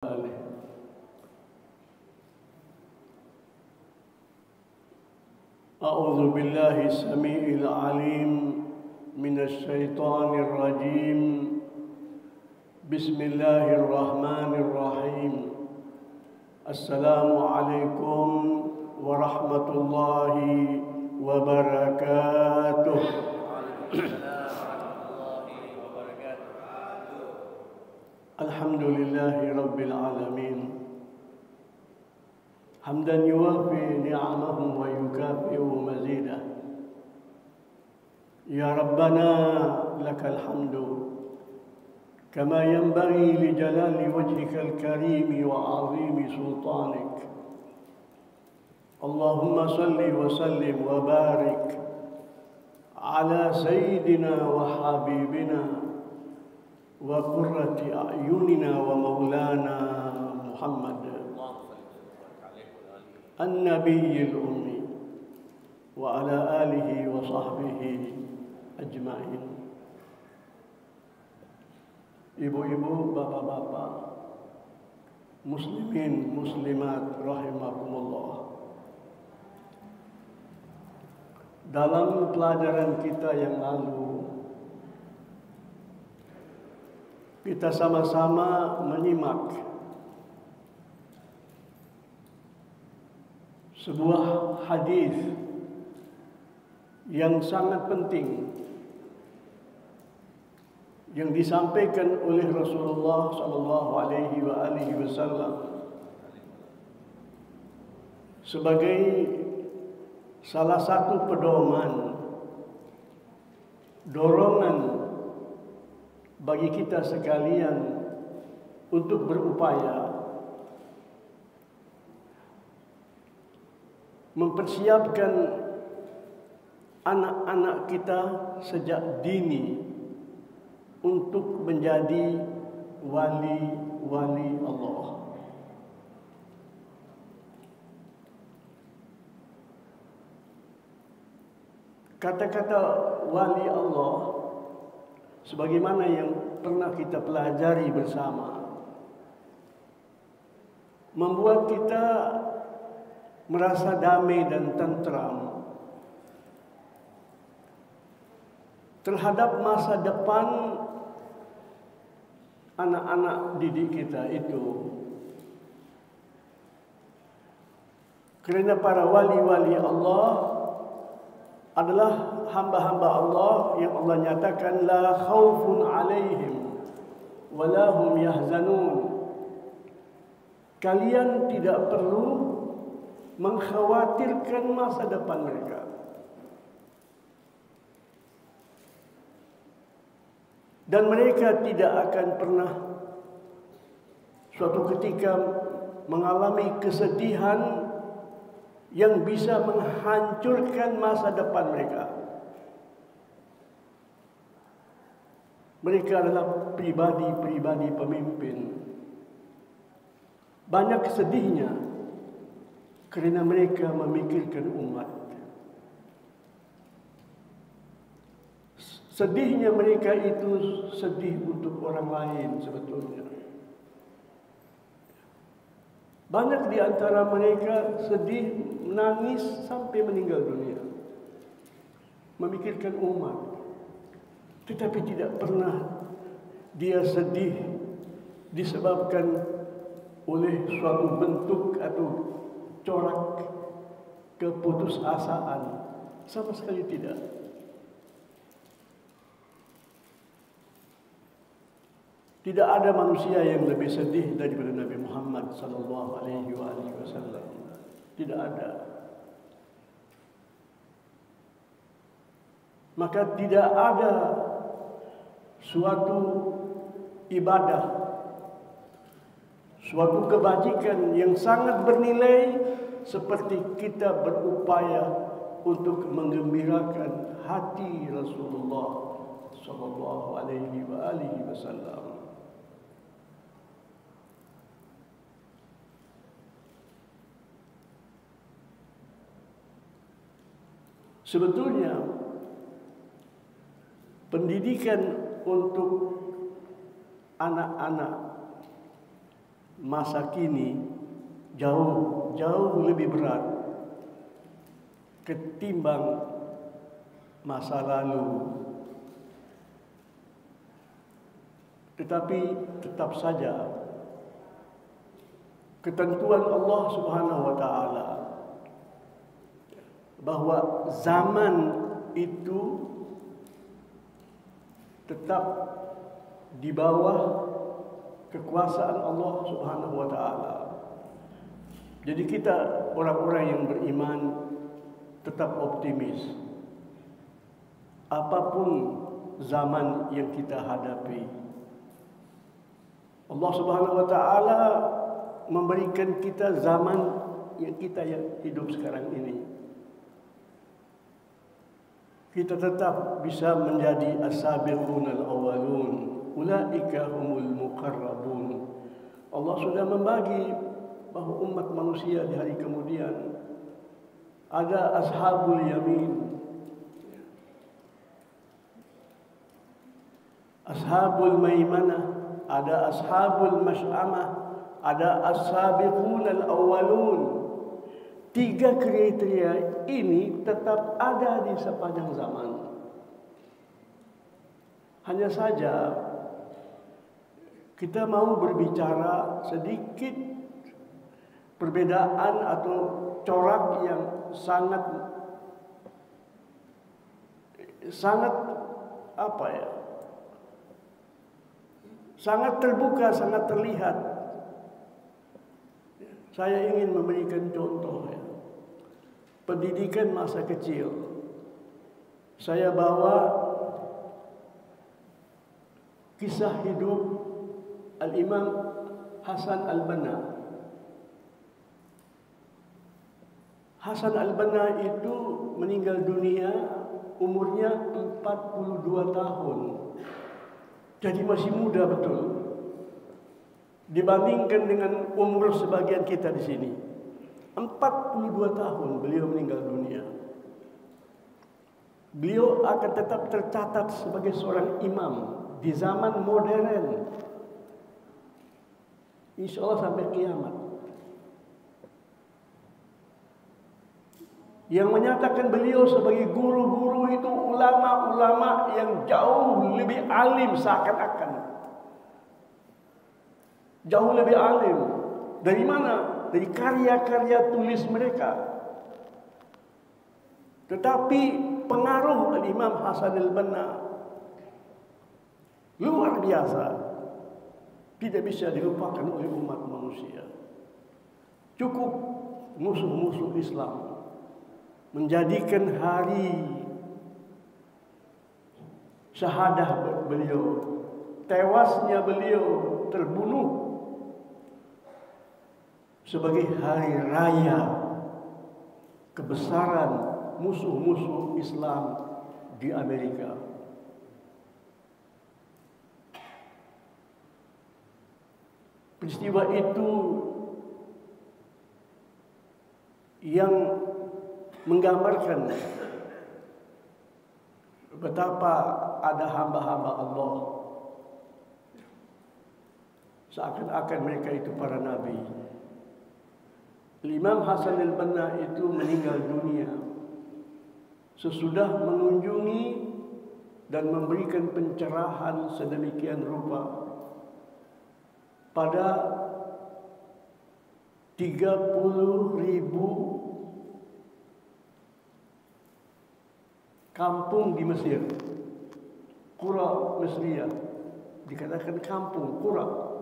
آله. أعوذ بالله السميع العليم من الشيطان الرجيم. بسم الله الرحمن الرحيم. السلام عليكم ورحمة الله وبركاته. الحمد لله رب العالمين حمدا يوافي نعمه ويكافئ مزيده. يا ربنا لك الحمد كما ينبغي لجلال وجهك الكريم وعظيم سلطانك. اللهم صل وسلم وبارك على سيدنا وحبيبنا وقرة أعيننا ومولانا محمد النبي الأمي وعلى آله وصحبه أجمعين. Ibu-ibu, bapak-bapak, muslimin, muslimat rahimakumullah. Dalam pelajaran kita yang lalu, kita sama-sama menyimak sebuah hadis yang sangat penting yang disampaikan oleh Rasulullah sallallahu alaihi wasallam sebagai salah satu pedoman, dorongan bagi kita sekalian untuk berupaya mempersiapkan anak-anak kita sejak dini untuk menjadi wali-wali Allah. Kata-kata wali Allah sebagaimana yang pernah kita pelajari bersama membuat kita merasa damai dan tentram terhadap masa depan anak-anak didik kita itu. Kerana para wali-wali Allah adalah hamba-hamba Allah yang Allah nyatakan la khaufun alaihim wa la hum yahzanun. Kalian tidak perlu mengkhawatirkan masa depan mereka. Dan mereka tidak akan pernah suatu ketika mengalami kesedihan yang bisa menghancurkan masa depan mereka. Mereka adalah pribadi-pribadi pemimpin. Banyak sedihnya kerana mereka memikirkan umat. Sedihnya mereka itu sedih untuk orang lain sebetulnya. Banyak di antara mereka sedih, menangis sampai meninggal dunia. Memikirkan umat. Tetapi tidak pernah dia sedih disebabkan oleh suatu bentuk atau corak keputusasaan. Sama sekali tidak. Tidak ada manusia yang lebih sedih daripada Nabi Muhammad sallallahu alaihi wasallam. Tidak ada. Maka tidak ada suatu ibadah, suatu kebajikan yang sangat bernilai seperti kita berupaya untuk menggembirakan hati Rasulullah sallallahu alaihi wasallam. Sebetulnya pendidikan untuk anak-anak masa kini jauh lebih berat ketimbang masa lalu. Tetapi tetap saja ketentuan Allah Subhanahu wa taala bahwa zaman itu tetap di bawah kekuasaan Allah Subhanahu wa taala. Jadi kita orang-orang yang beriman tetap optimis. Apapun zaman yang kita hadapi, Allah Subhanahu wa taala memberikan kita zaman yang kita hidup sekarang ini. Kita tetap bisa menjadi as-sabiqunal awwalun, ulaika humul muqarrabun. Allah sudah membagi bahwa umat manusia di hari kemudian ada ashabul yamin, ashabul maimanah, ada ashabul mash'amah, ada as-sabiqunal awwalun. 3 kriteria ini tetap ada di sepanjang zaman. Hanya saja kita mau berbicara sedikit perbedaan atau corak yang sangat apa ya? Sangat terbuka, sangat terlihat. Saya ingin memberikan contoh ya. Pendidikan masa kecil. Saya bawa kisah hidup Al-Imam Hasan Al-Banna. Hasan Al-Banna itu meninggal dunia umurnya 42 tahun. Jadi masih muda betul. Dibandingkan dengan umur sebagian kita di sini. 42 tahun beliau meninggal dunia. Beliau akan tetap tercatat sebagai seorang imam di zaman modern. Insya Allah sampai kiamat. Yang menyatakan beliau sebagai guru-guru itu ulama-ulama yang jauh lebih alim seakan-akan. Jauh lebih alim. Dari mana? Dari karya-karya tulis mereka. Tetapi pengaruh Imam Hasan Al-Banna luar biasa. Tidak bisa dilupakan oleh umat manusia. Cukup musuh-musuh Islam menjadikan hari syahadah beliau, tewasnya beliau, terbunuh sebagai hari raya kebesaran musuh-musuh Islam di Amerika. Peristiwa itu yang menggambarkan betapa ada hamba-hamba Allah seakan-akan mereka itu para nabi. Imam Hasan Al-Banna itu meninggal dunia sesudah mengunjungi dan memberikan pencerahan sedemikian rupa pada 30.000 kampung di Mesir. Qura Mesriyah dikatakan kampung, qura.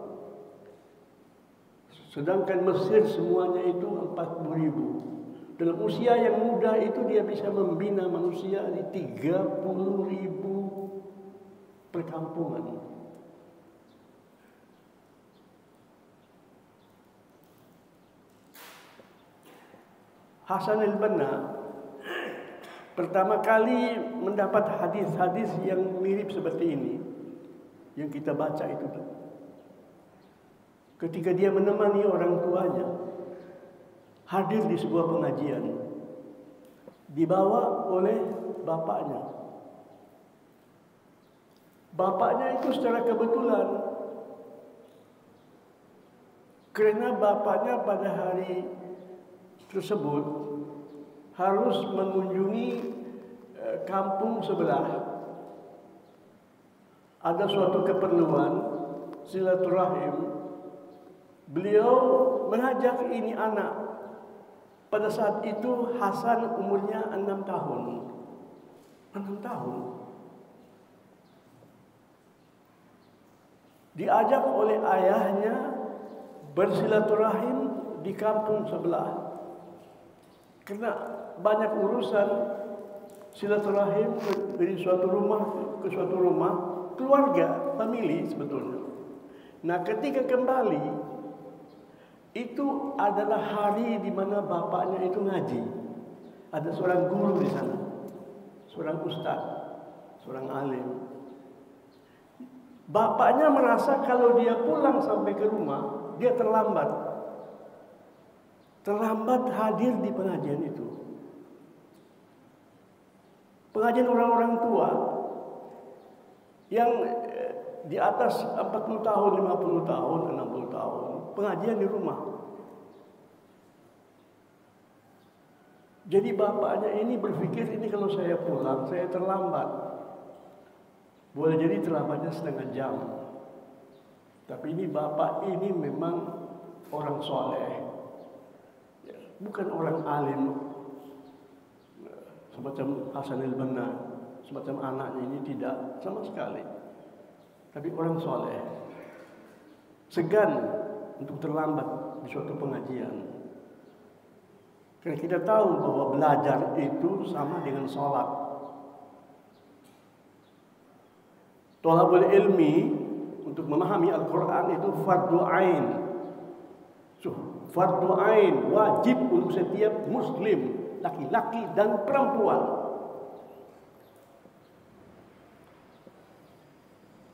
Sedangkan Mesir semuanya itu 40.000. Dalam usia yang muda itu dia bisa membina manusia di 30.000 perkampungan. Hasan Al-Banna pertama kali mendapat hadis-hadis yang mirip seperti ini yang kita baca itu ketika dia menemani orang tuanya hadir di sebuah pengajian dibawa oleh bapaknya. Bapaknya itu secara kebetulan Karena bapaknya pada hari tersebut harus mengunjungi kampung sebelah. Ada suatu keperluan silaturahim. Beliau mengajak ini anak. Pada saat itu Hasan umurnya 6 tahun. 6 tahun. Diajak oleh ayahnya bersilaturahim di kampung sebelah. Karena banyak urusan silaturahim dari suatu rumah ke suatu rumah, keluarga, famili sebetulnya. Nah, ketika kembali, itu adalah hari di mana bapaknya itu ngaji. Ada seorang guru di sana, seorang ustaz, seorang alim. Bapaknya merasa kalau dia pulang sampai ke rumah, dia terlambat. Terlambat hadir di pengajian itu. Pengajian orang-orang tua yang di atas 40 tahun, 50 tahun, 60 tahun, pengajian di rumah. Jadi bapaknya ini berpikir, ini kalau saya pulang, saya terlambat. Boleh jadi terlambatnya setengah jam. Tapi ini bapak ini memang orang soleh. Bukan orang alim. Semacam Hasan al-Banna, semacam anaknya ini tidak sama sekali. Tapi orang soleh. Segan untuk terlambat di suatu pengajian. Karena kita tahu bahwa belajar itu sama dengan sholat. Thalabul ilmi untuk memahami Al-Quran itu fardu ain. Fardu ain, wajib untuk setiap muslim, laki-laki dan perempuan.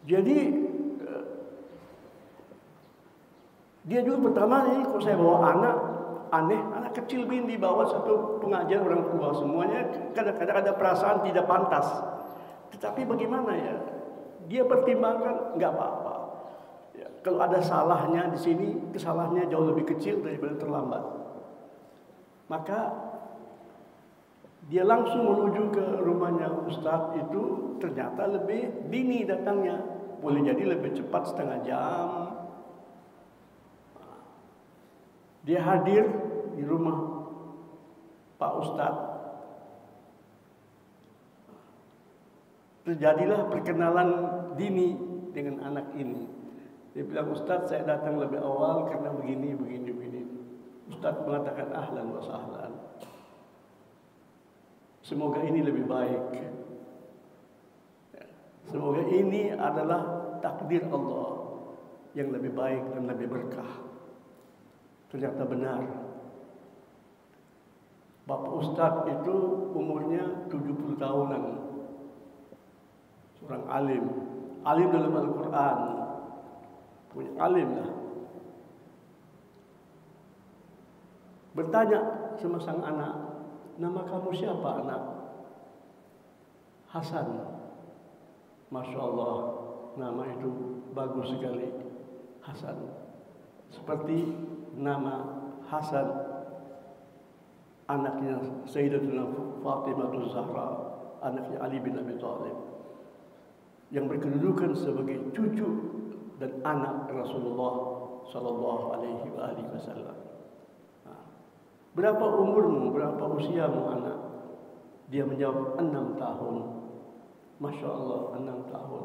Jadi dia juga pertama ini kalau saya bawa anak, aneh, anak kecil begini dibawa satu pengajian orang tua, semuanya kadang-kadang ada perasaan tidak pantas. Tetapi bagaimana ya? Dia pertimbangkan nggak apa-apa. Ya, kalau ada salahnya di sini, kesalahannya jauh lebih kecil daripada terlambat. Maka dia langsung menuju ke rumahnya Ustadz itu, ternyata lebih dini datangnya. Boleh jadi lebih cepat setengah jam. Dia hadir di rumah Pak Ustadz. Terjadilah perkenalan dini dengan anak ini. Dia bilang, Ustadz saya datang lebih awal karena begini. Ustadz mengatakan ahlan wa sahlan. Semoga ini lebih baik. Semoga ini adalah takdir Allah yang lebih baik dan lebih berkah. Ternyata benar. Bapak Ustadz itu umurnya 70 tahunan. Seorang alim. Alim dalam Al-Quran. Punya alim lah. Bertanya sama sang anak, nama kamu siapa anak? Hasan. Masya Allah, nama itu bagus sekali. Hasan. Seperti nama Hasan, anaknya Sayyidatuna Fatimah Zahra, anaknya Ali bin Abi Thalib, yang berkedudukan sebagai cucu dan anak Rasulullah Sallallahu Alaihi Wasallam. Berapa umurmu, berapa usiamu anak? Dia menjawab 6 tahun. Masya Allah, 6 tahun.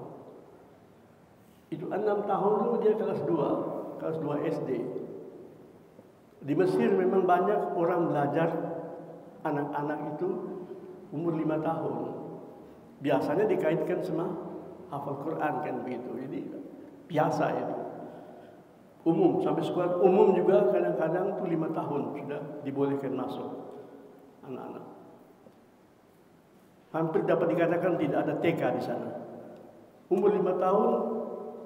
Itu 6 tahun dulu dia kelas 2 SD. Di Mesir memang banyak orang belajar, anak-anak itu umur 5 tahun. Biasanya dikaitkan sama hafal Quran kan begitu. Jadi biasa itu. Umum, sampai sekolah umum juga kadang-kadang tuh 5 tahun sudah dibolehkan masuk anak-anak. Hampir dapat dikatakan tidak ada TK di sana. Umur 5 tahun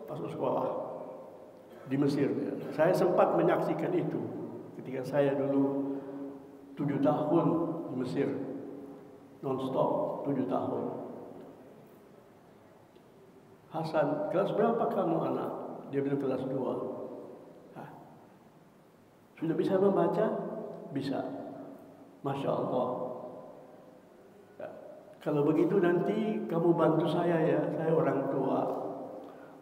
masuk sekolah di Mesir. Saya sempat menyaksikan itu ketika saya dulu 7 tahun di Mesir, non-stop 7 tahun. Hasan, kelas berapa kamu anak? Dia bilang kelas 2. Sudah bisa membaca? Bisa. Masya Allah. Ya. Kalau begitu nanti kamu bantu saya ya, saya orang tua.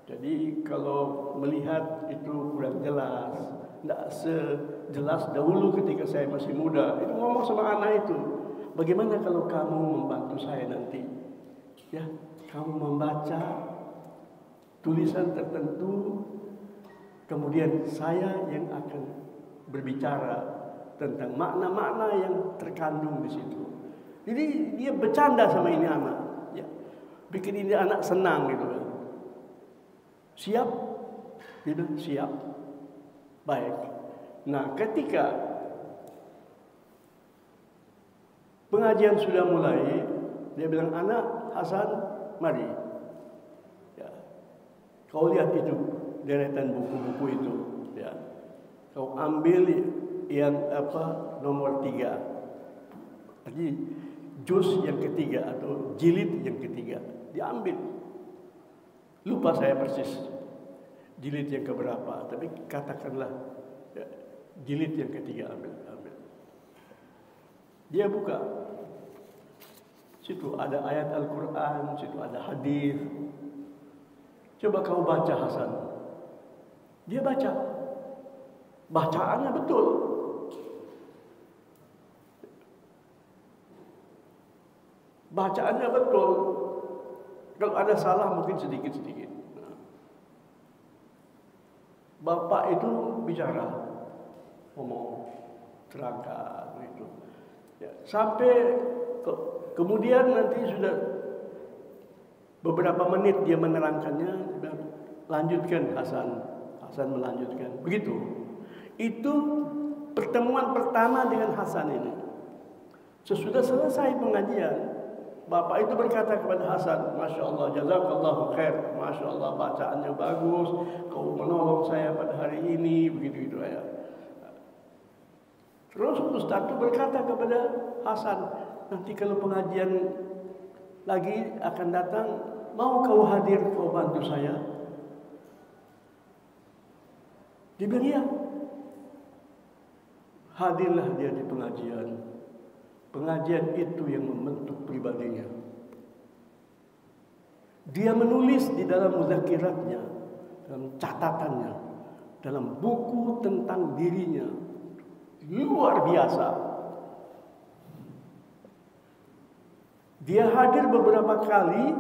Jadi kalau melihat itu kurang jelas, tidak sejelas dahulu ketika saya masih muda. Itu ngomong sama anak itu, bagaimana kalau kamu membantu saya nanti? Ya, kamu membaca tulisan tertentu, kemudian saya yang akan berbicara tentang makna-makna yang terkandung di situ. Jadi dia bercanda sama ini anak, ya, bikin ini anak senang gitu kan. Siap? Dia bilang siap. Baik. Nah, ketika pengajian sudah mulai, dia bilang, anak Hasan, mari. Ya. Kau lihat itu deretan buku-buku itu. Ya. Kau ambil yang nomor 3. Jadi juz yang ketiga atau jilid yang ketiga. Diambil. Lupa saya persis jilid yang keberapa, tapi katakanlah ya, jilid yang ketiga ambil. Dia buka, situ ada ayat Al-Quran, situ ada hadis. Coba kau baca Hasan. Dia baca, bacaannya betul. Bacaannya betul. Kalau ada salah mungkin sedikit-sedikit. Bapak itu bicara, ngomong, terangkan itu. Ya, sampai kemudian nanti sudah beberapa menit dia menerangkannya, dan lanjutkan Hasan. Hasan melanjutkan. Begitu. Itu pertemuan pertama dengan Hasan ini. Sesudah selesai pengajian, Bapak itu berkata kepada Hasan, Masya Allah, jazakallahu khair, Masya Allah, bacaannya bagus, kau menolong saya pada hari ini, begitu-gitu ya. Terus Ustaz itu berkata kepada Hasan, nanti kalau pengajian lagi akan datang, mau kau hadir, kau bantu saya? Dia bilang, ya. Hadirlah dia di pengajian. Pengajian itu yang membentuk pribadinya. Dia menulis di dalam muzakiratnya, dalam catatannya, dalam buku tentang dirinya. Luar biasa. Dia hadir beberapa kali,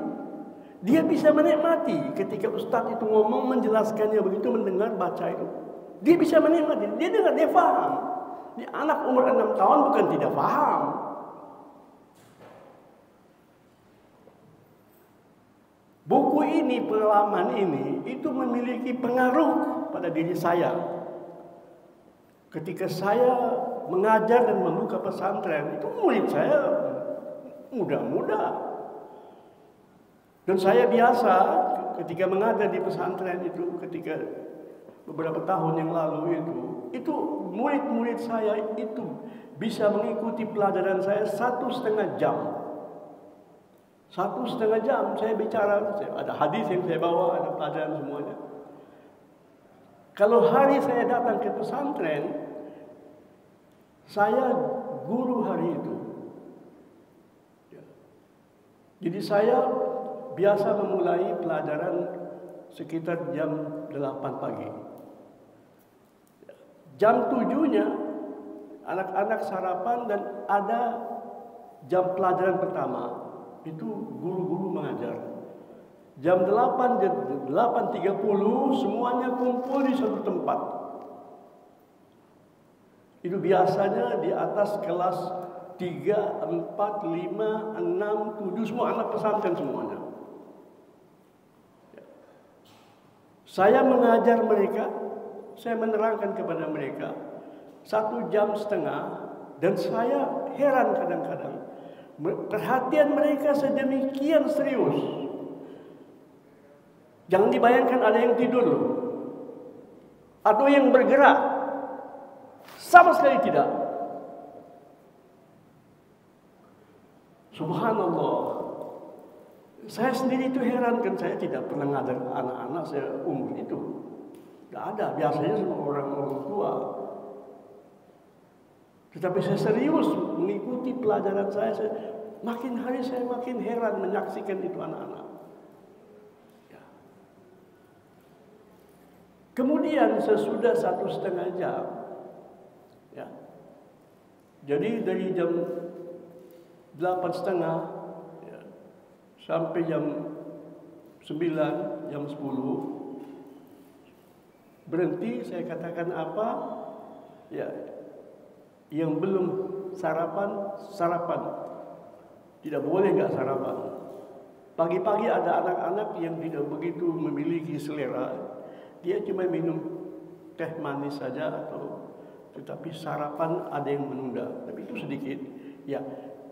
dia bisa menikmati ketika Ustadz itu ngomong, menjelaskannya begitu, mendengar, baca itu. Dia bisa menikmati, dia dengar, dia paham. Di anak umur 6 tahun bukan tidak paham. Buku ini, pengalaman ini, itu memiliki pengaruh pada diri saya. Ketika saya mengajar dan membuka pesantren, itu murid saya muda-muda. Dan saya biasa ketika mengajar di pesantren itu, ketika beberapa tahun yang lalu itu murid-murid saya itu bisa mengikuti pelajaran saya 1,5 jam. 1,5 jam saya bicara, ada hadis yang saya bawa, ada pelajaran semuanya. Kalau hari saya datang ke pesantren, saya guru hari itu. Jadi saya biasa memulai pelajaran sekitar jam 8 pagi. Jam 7-nya anak-anak sarapan dan ada jam pelajaran pertama. Itu guru-guru mengajar. Jam 8, 8.30 semuanya kumpul di satu tempat. Itu biasanya di atas kelas 3, 4, 5, 6, 7, semua anak pesantren semuanya. Saya mengajar mereka, saya menerangkan kepada mereka 1,5 jam, dan saya heran kadang-kadang perhatian mereka sedemikian serius. Jangan dibayangkan ada yang tidur atau yang bergerak, sama sekali tidak. Subhanallah. Saya sendiri itu heran, kan saya tidak pernah ngajar anak-anak saya umur itu. Tidak ada, biasanya semua orang tua. Tetapi saya serius mengikuti pelajaran saya makin hari saya makin heran menyaksikan itu anak-anak. Ya. Kemudian sesudah 1,5 jam, ya, jadi dari jam 8.30 ya, sampai jam 9, jam 10 berhenti. Saya katakan apa? Ya, yang belum sarapan, sarapan. Tidak boleh nggak sarapan. Pagi-pagi ada anak-anak yang tidak begitu memiliki selera. Dia cuma minum teh manis saja tetapi sarapan ada yang menunda. Tapi itu sedikit. Ya,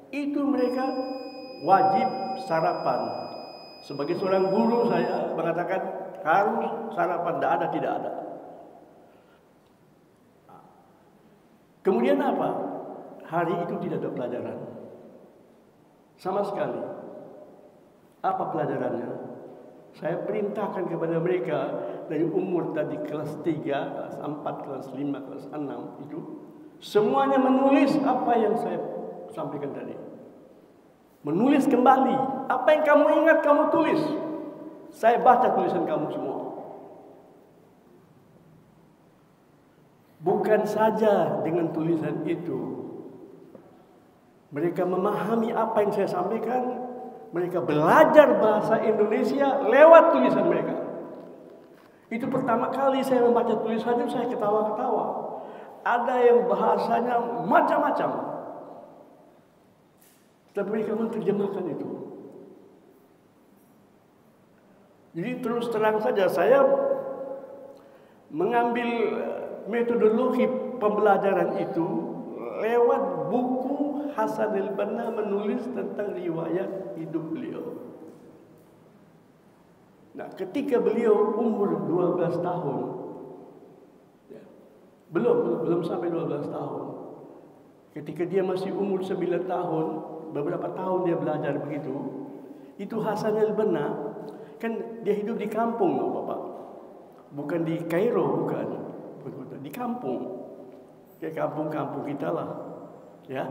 itu mereka wajib sarapan. Sebagai seorang guru saya mengatakan harus sarapan, tidak ada. Kemudian apa? Hari itu tidak ada pelajaran sama sekali. Apa pelajarannya? Saya perintahkan kepada mereka dari umur tadi kelas 3, kelas 4, kelas 5, kelas 6 itu semuanya menulis apa yang saya sampaikan tadi. Menulis kembali. Apa yang kamu ingat kamu tulis. Saya baca tulisan kamu semua. Bukan saja dengan tulisan itu mereka memahami apa yang saya sampaikan, mereka belajar bahasa Indonesia lewat tulisan mereka. Itu pertama kali saya membaca tulisannya, saya ketawa-ketawa. Ada yang bahasanya macam-macam, tapi mereka menerjemahkan itu. Jadi terus terang saja saya mengambil metodologi pembelajaran itu lewat buku Hasan al-Banna menulis tentang riwayat hidup beliau. Nah, ketika beliau umur 12 tahun, ya, belum sampai 12 tahun. Ketika dia masih umur 9 tahun, beberapa tahun dia belajar begitu. Itu Hasan al-Banna, kan dia hidup di kampung loh Bapak. Bukan di Kairo, bukan. Di kampung. Kayak kampung-kampung kita lah. Ya.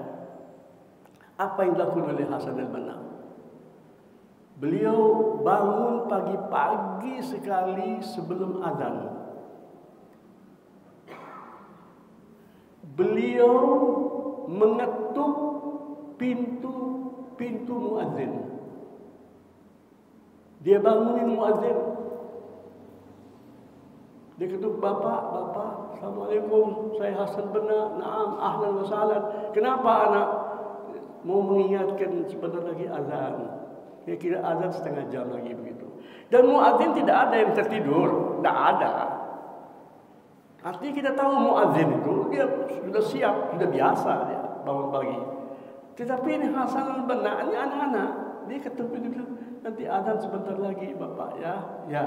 Apa yang dilakukan oleh Hasan al-Banna? Beliau bangun pagi-pagi sekali sebelum azan. Beliau mengetuk pintu muadzin. Dia bangunin muadzin. Dia ketuk, Bapak, Assalamualaikum, saya Hasan Banna. Naam, ahlan wa sahlan. Kenapa anak? Mau mengingatkan sebentar lagi azan. Kira-kira azan setengah jam lagi begitu. Dan muadzin tidak ada yang tertidur, tidak ada. Artinya kita tahu muadzin itu dia sudah siap, sudah biasa dia bangun pagi. Tetapi ini Hasan al-Banna, ini anak-anak, dia ketuk pintu, nanti azan sebentar lagi Bapak ya. Ya.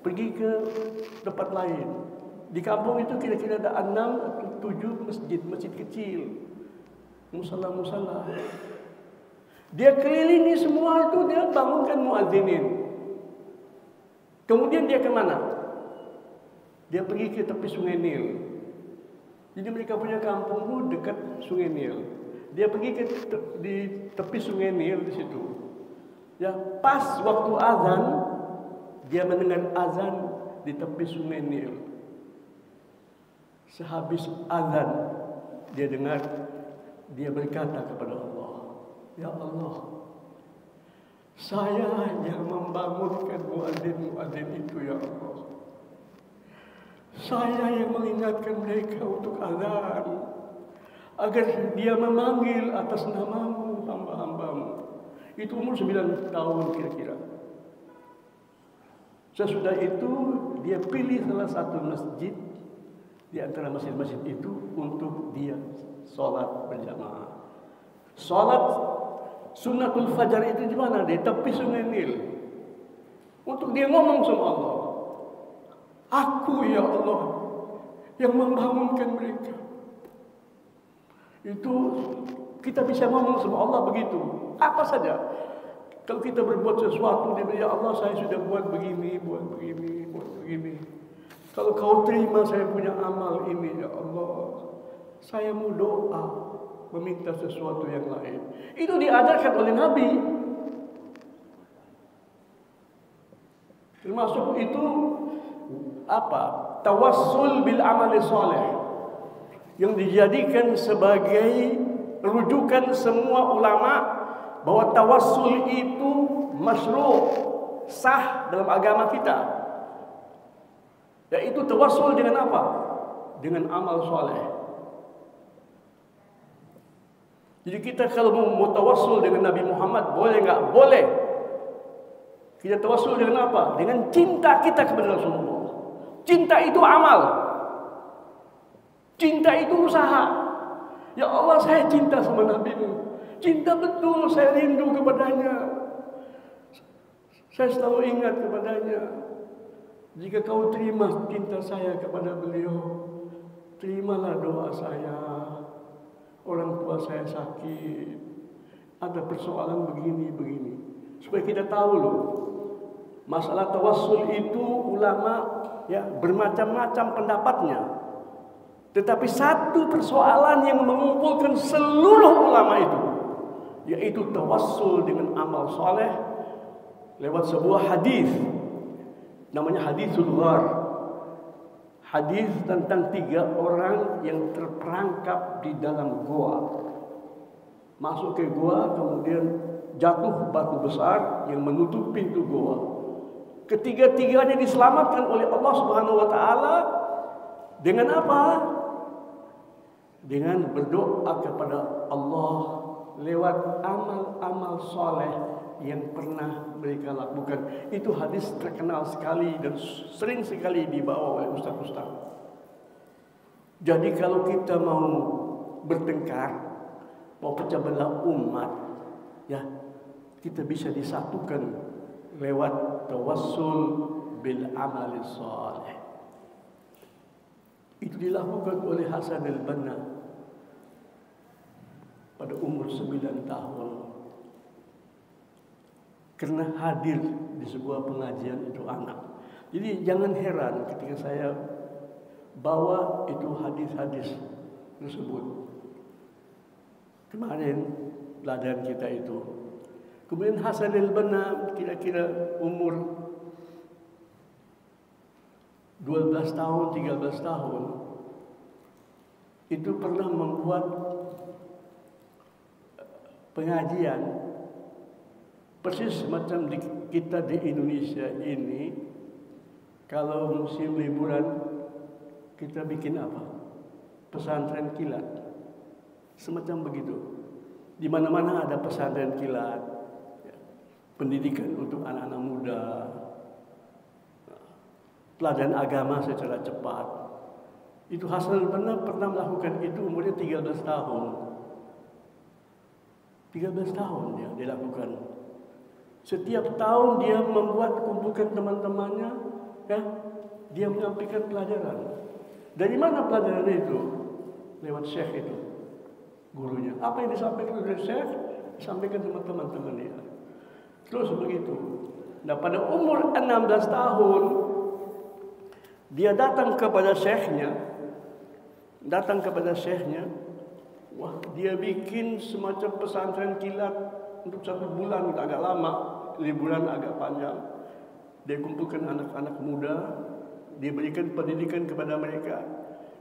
Pergi ke tempat lain. Di kampung itu kira-kira ada 6 atau 7 masjid kecil. Musala. Dia kelilingi semua itu, dia bangunkan muadzinin. Kemudian dia kemana? Dia pergi ke tepi Sungai Nil. Jadi mereka punya kampung itu dekat Sungai Nil. Dia pergi di tepi Sungai Nil di situ. Ya, pas waktu azan, dia mendengar azan di tepi Sungai Nil. Sehabis azan, dia dengar, dia berkata kepada Allah, Ya Allah, saya yang membangunkan muadzin itu ya Allah. Saya yang mengingatkan mereka untuk azan, agar dia memanggil atas namamu hamba-hambamu. Itu umur 9 tahun kira-kira. Sesudah itu dia pilih salah satu masjid di antara masjid-masjid itu untuk dia sholat berjamaah. Sholat sunnatul fajar itu di mana? Di tepi Sungai Nil. Untuk dia ngomong sama Allah, Aku ya Allah yang membangunkan mereka. Itu kita bisa ngomong sama Allah begitu. Apa saja. Kalau kita berbuat sesuatu, dia bilang, Ya Allah saya sudah buat begini. Kalau kau terima saya punya amal ini, Ya Allah. Saya mau doa, meminta sesuatu yang lain. Itu diajarkan oleh Nabi. Termasuk itu apa? Tawassul bil amali saleh, yang dijadikan sebagai rujukan semua ulama bahwa tawassul itu masyru', sah dalam agama kita. Yaitu tawassul dengan apa? Dengan amal saleh. Jadi kita kalau mau tawassul dengan Nabi Muhammad, boleh nggak? Boleh. Kita tawassul dengan apa? Dengan cinta kita kepada Rasulullah. Cinta itu amal. Cinta itu usaha. Ya Allah, saya cinta sama Nabi-Mu. Cinta betul, saya rindu kepadanya. Saya selalu ingat kepadanya. Jika kau terima cinta saya kepada beliau, terimalah doa saya. Orang tua saya sakit, ada persoalan begini. Supaya kita tahu loh, masalah tawassul itu ulama ya bermacam-macam pendapatnya. Tetapi satu persoalan yang mengumpulkan seluruh ulama itu, yaitu tawassul dengan amal soleh lewat sebuah hadis, namanya hadisul ghar. Hadis tentang 3 orang yang terperangkap di dalam goa. Masuk ke goa, kemudian jatuh batu besar yang menutup pintu goa. Ketiga-tiganya diselamatkan oleh Allah Subhanahu wa taala dengan apa? Dengan berdoa kepada Allah lewat amal-amal soleh yang pernah mereka lakukan. Itu hadis terkenal sekali dan sering sekali dibawa oleh ustaz-ustaz. Jadi kalau kita mau bertengkar, mau pecah belah umat, ya kita bisa disatukan lewat tawassul bil amali saleh. Itu dilakukan oleh Hasan al-Banna pada umur 9 tahun. Karena hadir di sebuah pengajian itu anak. Jadi jangan heran ketika saya bawa itu hadis-hadis tersebut. Kemarin pelajaran kita itu. Kemudian Hasan al-Banna kira-kira umur 12 tahun, 13 tahun. Itu pernah membuat pengajian persis macam kita di Indonesia ini. Kalau musim liburan kita bikin apa? Pesantren kilat. Semacam begitu. Di mana-mana ada pesantren kilat. Pendidikan untuk anak-anak muda. Pelajaran agama secara cepat. Itu Hasan al-Banna pernah melakukan itu umurnya 13 tahun. 13 tahun dia lakukan. Setiap tahun dia membuat kumpulkan teman-temannya, ya, dia menyampaikan pelajaran. Dari mana pelajaran itu? Lewat syekh itu, gurunya. Apa yang disampaikan oleh syekh, disampaikan sama teman-teman dia. Terus begitu. Nah, pada umur 16 tahun, dia datang kepada syekhnya. Wah, dia bikin semacam pesantren kilat untuk 1 bulan, agak lama, liburan agak panjang. Dia kumpulkan anak-anak muda, dia berikan pendidikan kepada mereka.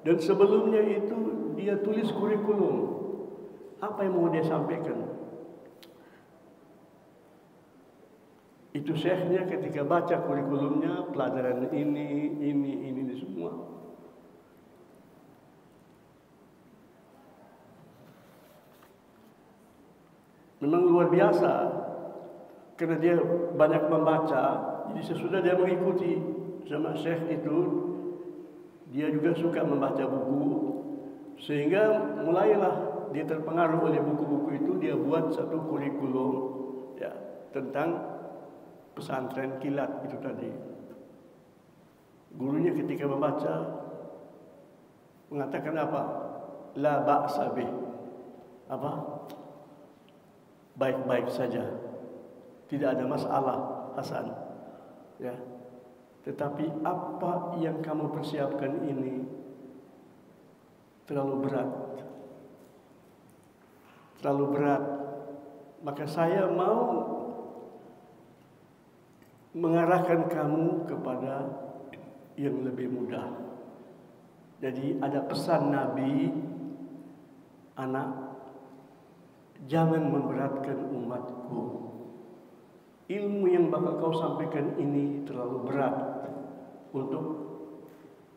Dan sebelumnya itu dia tulis kurikulum. Apa yang mau dia sampaikan? Itu syekhnya ketika baca kurikulumnya, pelajaran ini semua. Memang luar biasa. Karena dia banyak membaca, jadi sesudah dia mengikuti sama syekh itu, dia juga suka membaca buku, sehingga mulailah dia terpengaruh oleh buku-buku itu. Dia buat satu kurikulum ya tentang pesantren kilat itu tadi. Gurunya ketika membaca mengatakan apa? La ba'sa bih. Apa? Baik-baik saja. Tidak ada masalah, Hasan. Ya. Tetapi apa yang kamu persiapkan ini terlalu berat. Terlalu berat. Maka saya mau mengarahkan kamu kepada yang lebih mudah. Jadi ada pesan Nabi, anak, jangan memberatkan umatku. Ilmu yang bakal kau sampaikan ini terlalu berat untuk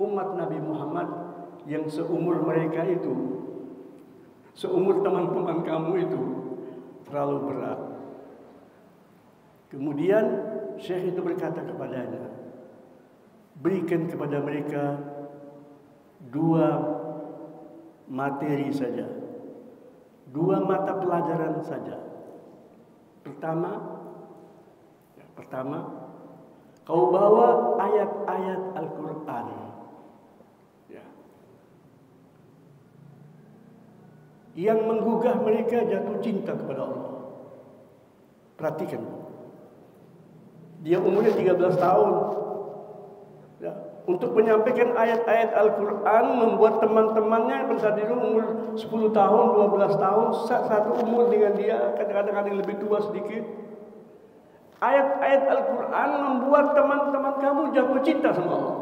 umat Nabi Muhammad yang seumur mereka itu, seumur teman-teman kamu itu, terlalu berat. Kemudian Syekh itu berkata kepadanya, berikan kepada mereka 2 materi saja, 2 mata pelajaran saja. Pertama, kau bawa ayat-ayat Al-Quran, ya, yang menggugah mereka jatuh cinta kepada Allah. Perhatikan, dia umurnya 13 tahun. Ya, untuk menyampaikan ayat-ayat Al-Quran membuat teman-temannya yang tadi umur 10 tahun, 12 tahun, satu umur dengan dia, kadang-kadang ada yang lebih tua sedikit. Ayat-ayat Al-Quran membuat teman-teman kamu jatuh cinta sama Allah.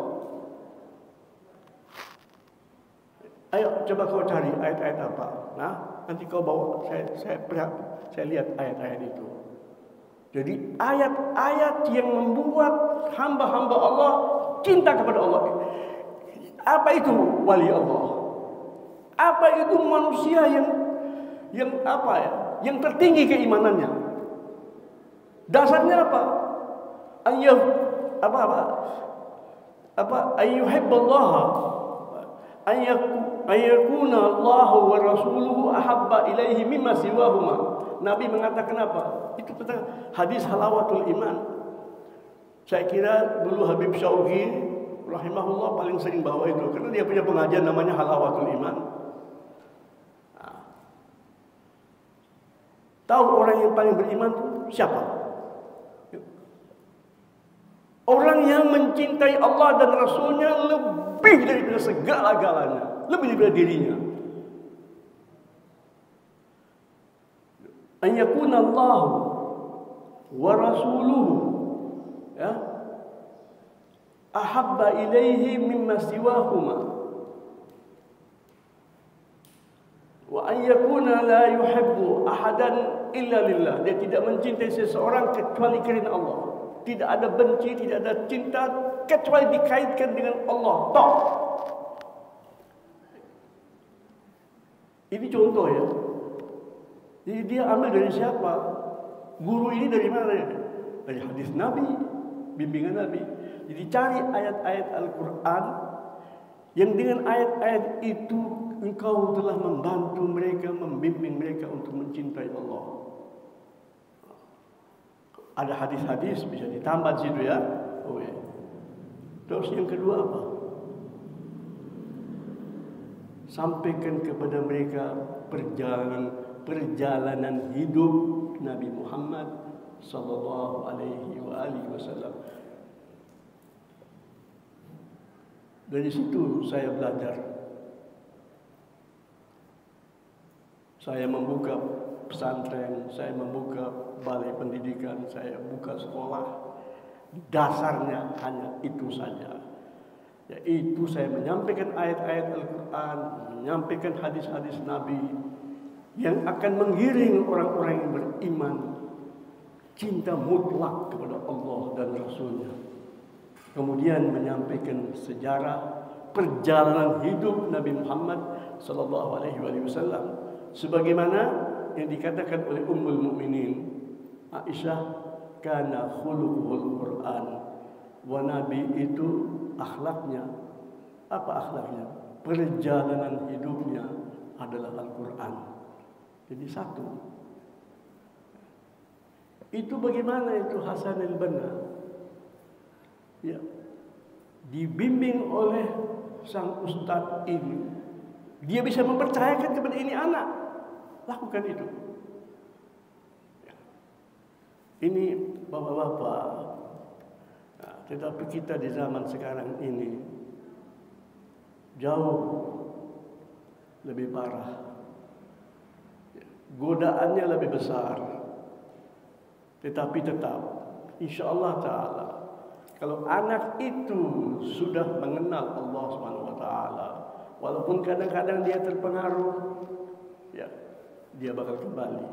Ayo coba kau cari ayat-ayat apa. Nah, nanti kau bawa, saya lihat ayat-ayat itu. Jadi ayat-ayat yang membuat hamba-hamba Allah cinta kepada Allah. Apa itu wali Allah? Apa itu manusia yang apa ya? Yang tertinggi keimanannya. Dasarnya apa? Ayyuhibballah, ayyakuna Allah wa rasuluhu ahabba ilaihi mimma siwahuma. Nabi mengatakan apa? Itu tentang hadis halawatul iman. Saya kira dulu Habib Syauqi rahimahullah paling sering bawa itu, karena dia punya pengajian namanya halawatul iman. Nah, tahu orang yang paling beriman itu siapa? Orang yang mencintai Allah dan Rasulnya lebih daripada segala-galanya, lebih daripada dirinya. An yakuna Allah wa rasuluhu, ya, ahabba ilaihi mimma siwahuma, wa an yakuna la yuhibbu ahadan illa lillah. Dia tidak mencintai seseorang kecuali karena Allah. Tidak ada benci, tidak ada cinta kecuali dikaitkan dengan Allah. Toh. Ini contoh ya. Jadi dia ambil dari siapa? Guru ini dari mana ya? Dari hadis Nabi, bimbingan Nabi. Jadi cari ayat-ayat Al-Quran yang dengan ayat-ayat itu engkau telah membantu mereka, membimbing mereka untuk mencintai Allah. Ada hadis-hadis bisa ditambah situ ya. Oh ya. Terus yang kedua apa? Sampaikan kepada mereka perjalanan hidup Nabi Muhammad sallallahu alaihi wasallam. Dari situ saya belajar. Saya membuka pesantren, saya membuka balai pendidikan, saya buka sekolah. Dasarnya hanya itu saja, yaitu saya menyampaikan ayat-ayat Al-Quran, menyampaikan hadis-hadis Nabi yang akan menggiring orang-orang yang beriman cinta mutlak kepada Allah dan Rasulnya. Kemudian menyampaikan sejarah perjalanan hidup Nabi Muhammad sallallahu alaihi wasallam sebagaimana yang dikatakan oleh Ummul Mukminin Aisyah, kana khuluqul Quran. Wa Nabi itu akhlaknya, apa akhlaknya? Perjalanan hidupnya adalah Al-Quran. Jadi satu. Itu bagaimana itu Hasan al-Banna? Ya, dibimbing oleh sang ustadz ini, dia bisa mempercayakan kepada ini anak, lakukan itu. Ya. Ini bapak-bapak. Nah, tetapi kita di zaman sekarang ini jauh lebih parah. Godaannya lebih besar. Tetapi tetap, insya-Allah Ta'ala, kalau anak itu sudah mengenal Allah Subhanahu Wa Ta'ala, walaupun kadang-kadang dia terpengaruh, ya, dia bakal kembali.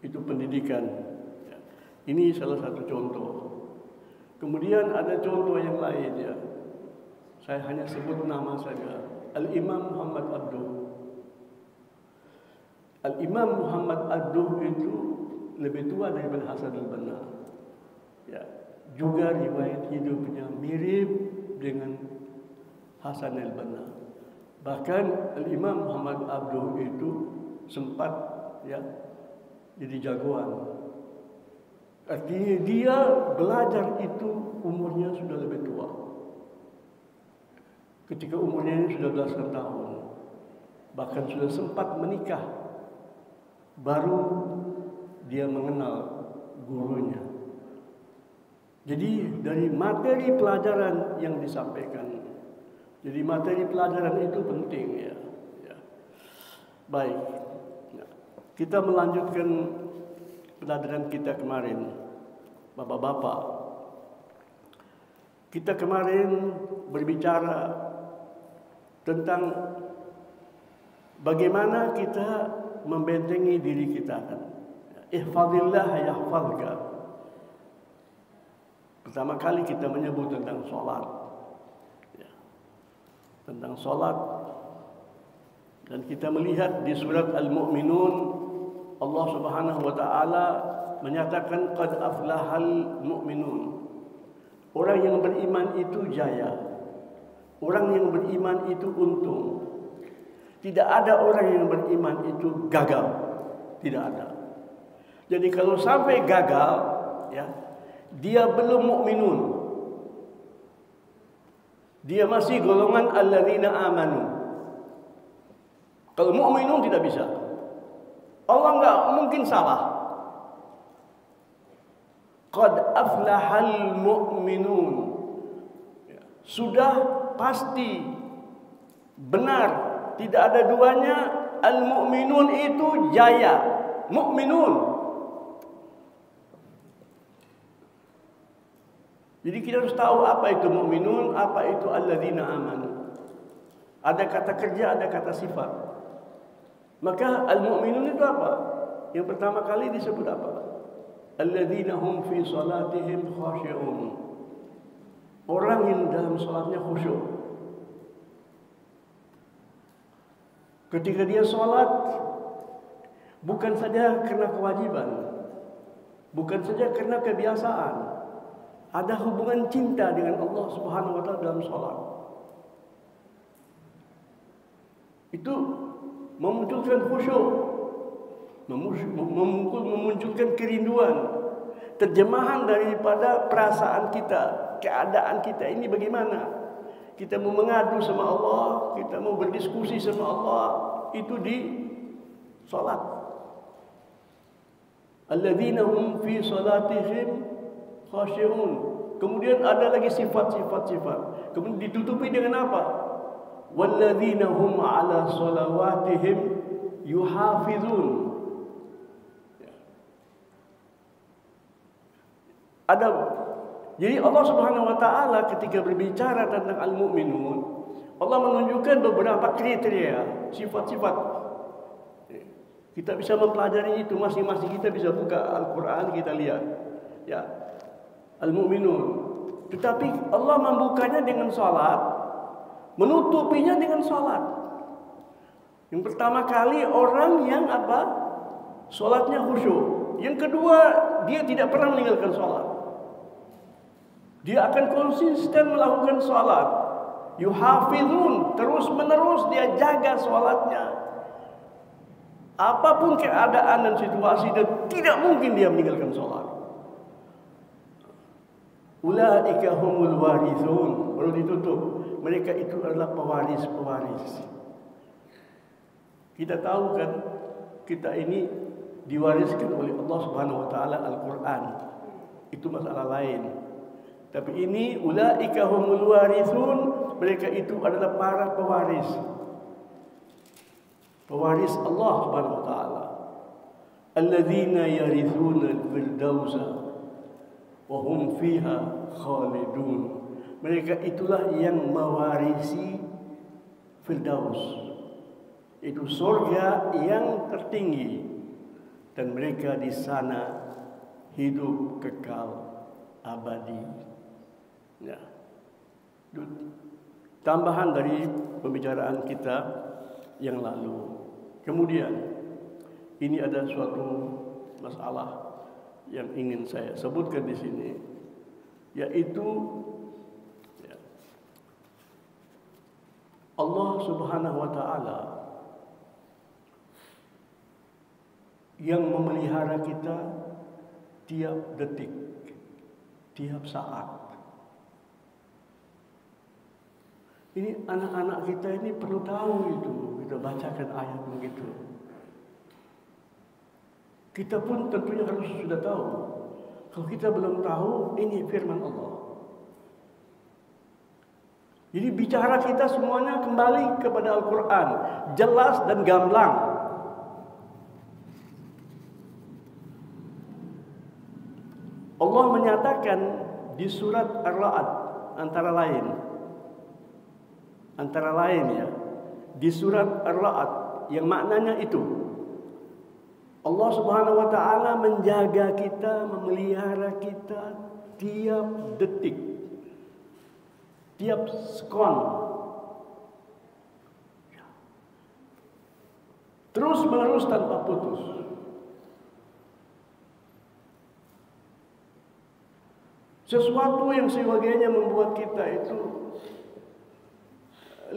Itu pendidikan. Ya. Ini salah satu contoh. Kemudian ada contoh yang lain, ya. Saya hanya sebut nama saja. Al-Imam Muhammad Abduh. Al-Imam Muhammad Abduh itu lebih tua daripada Hasan al-Banna. Ya, juga riwayat hidupnya mirip dengan Hasan al-Banna. Bahkan Al-Imam Muhammad Abduh itu sempat, ya, jadi jagoan. Artinya dia belajar itu umurnya sudah lebih tua. Ketika umurnya sudah belasan tahun, bahkan sudah sempat menikah, baru dia mengenal gurunya. Jadi dari materi pelajaran yang disampaikan, jadi materi pelajaran itu penting, ya. Baik, kita melanjutkan pelajaran kita kemarin, Bapak-bapak. Kita kemarin berbicara tentang bagaimana kita membentengi diri kita, kan. Ihfazillah yahfazka. Pertama kali kita menyebut tentang sholat, ya. Tentang sholat. Dan kita melihat di surat Al-Mu'minun, Allah Subhanahu wa Ta'ala menyatakan qad aflahal mu'minun. Orang yang beriman itu jaya. Orang yang beriman itu untung. Tidak ada orang yang beriman itu gagal. Tidak ada. Jadi kalau sampai gagal, ya, dia belum mukminun. Dia masih golongan alladzina amanu. Kalau mukminun tidak bisa. Allah enggak mungkin salah. Qad aflahal mu'minun. Sudah pasti benar, tidak ada duanya, al-mu'minun itu jaya. Mu'minun. Jadi kita harus tahu apa itu mu'minun, apa itu alladzina amanu. Ada kata kerja, ada kata sifat. Maka al-mu'minun itu apa? Yang pertama kali disebut apa? Alladzina hum fi salatihim khashi'un. Orang yang dalam salatnya khusyuk. Ketika dia salat, bukan saja karena kewajiban, bukan saja karena kebiasaan, ada hubungan cinta dengan Allah Subhanahu wa Ta'ala dalam salat. Itu memunculkan khusyuk, memunculkan kerinduan, terjemahan daripada perasaan kita, keadaan kita ini bagaimana. Kita mau mengadu sama Allah, kita mau berdiskusi sama Allah, itu di salat. Alladzina hum fi salatihim khashi'un. Kemudian ada lagi sifat-sifat. Kemudian ditutupi dengan apa? Walladzina hum ala salawatihim yuhafizun. Ada. Jadi Allah Subhanahu wa Ta'ala ketika berbicara tentang al-mu'minun, Allah menunjukkan beberapa kriteria, sifat-sifat. Kita bisa mempelajari itu, masing-masing kita bisa buka Al-Quran, kita lihat, ya, al-mu'minun. Tetapi Allah membukanya dengan salat, menutupinya dengan salat. Yang pertama kali orang yang apa? Salatnya khusyuk. Yang kedua, dia tidak pernah meninggalkan salat. Dia akan konsisten melakukan salat. Yuhafizun, terus menerus dia jaga salatnya. Apapun keadaan dan situasi, dan tidak mungkin dia meninggalkan salat. Ulaika humul warithun. Baru ditutup. Mereka itu adalah pewaris-pewaris. Kita tahu kan, kita ini diwariskan oleh Allah Subhanahu wa Ta'ala Al-Quran. Itu masalah lain. Tapi ini ulaika humul warithun, mereka itu adalah para pewaris. Pewaris Allah Subhanahu wa taala. Alladzina yarithuna al-firdausa wa hum fiha khalidun. Mereka itulah yang mewarisi Firdaus. Itu surga yang tertinggi dan mereka di sana hidup kekal abadi. Ya. Tambahan dari pembicaraan kita yang lalu. Kemudian ini ada suatu masalah yang ingin saya sebutkan di sini, yaitu Allah Subhanahu wa taala yang memelihara kita tiap detik, tiap saat. Ini anak-anak kita ini perlu tahu itu. Kita bacakan ayat begitu. Kita pun tentunya harus sudah tahu. Kalau kita belum tahu, ini firman Allah. Jadi bicara kita semuanya kembali kepada Al-Quran, jelas dan gamblang. Allah menyatakan di surat Ar-Ra'd antara lain ya, di surat Ar-Ra'd yang maknanya itu Allah Subhanahu wa taala menjaga kita, memelihara kita tiap detik, tiap sekon, terus menerus tanpa putus. Sesuatu yang sebagainya membuat kita itu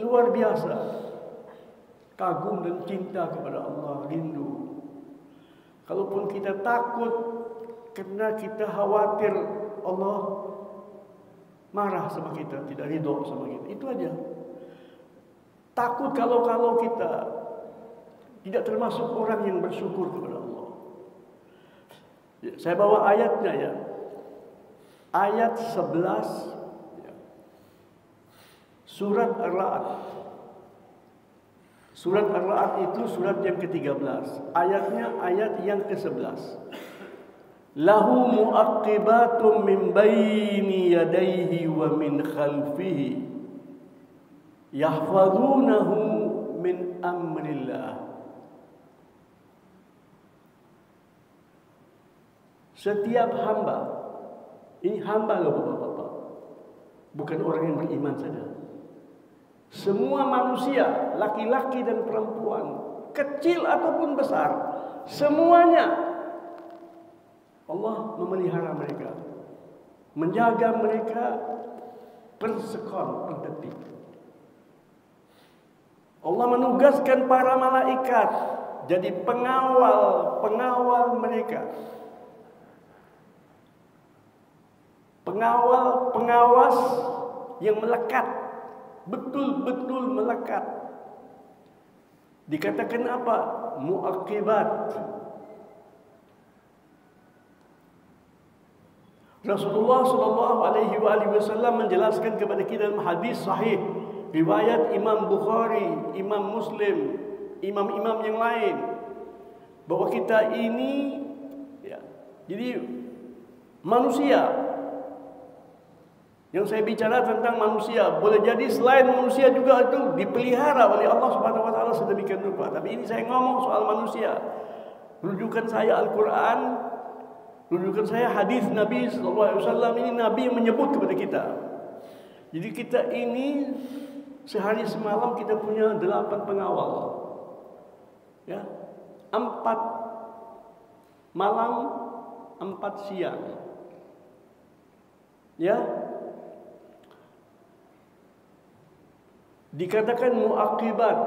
luar biasa kagum dan cinta kepada Allah, rindu. Kalaupun kita takut karena kita khawatir Allah marah sama kita, tidak ridho sama kita, itu aja. Takut kalau kita tidak termasuk orang yang bersyukur kepada Allah. Ya, saya bawa ayatnya ya. Ayat 11 ya. Surat Ar-Ra'd. Surat Ar-Ra'd itu surat yang ke-13. Ayatnya ayat yang ke-11. Lahu mu'aqibatum min baini yadayhi wa min khalfihi yahfazunahu min amrillah. Setiap hamba, ini hamba loh Bapak-bapak, bukan orang yang beriman saja. Semua manusia, laki-laki dan perempuan, kecil ataupun besar, semuanya Allah memelihara mereka, menjaga mereka per sekon, per detik. Allah menugaskan para malaikat jadi pengawal mereka. Pengawas yang melekat, betul-betul melekat. Dikatakan apa? Muaqibat. Rasulullah sallallahu alaihi wasallam menjelaskan kepada kita dalam hadis sahih riwayat Imam Bukhari, Imam Muslim, imam-imam yang lain, bahwa kita ini ya, jadi manusia. Yang saya bicara tentang manusia, boleh jadi selain manusia juga itu dipelihara oleh Allah Subhanahu wa taala sedemikian rupa. Tapi ini saya ngomong soal manusia. Rujukan saya Al-Qur'an, rujukan saya hadis Nabi sallallahu alaihi wasallam. Ini Nabi yang menyebut kepada kita. Jadi kita ini sehari semalam kita punya 8 pengawal. Ya. 4 malam, 4 siang. Ya. Dikatakan muaqibat.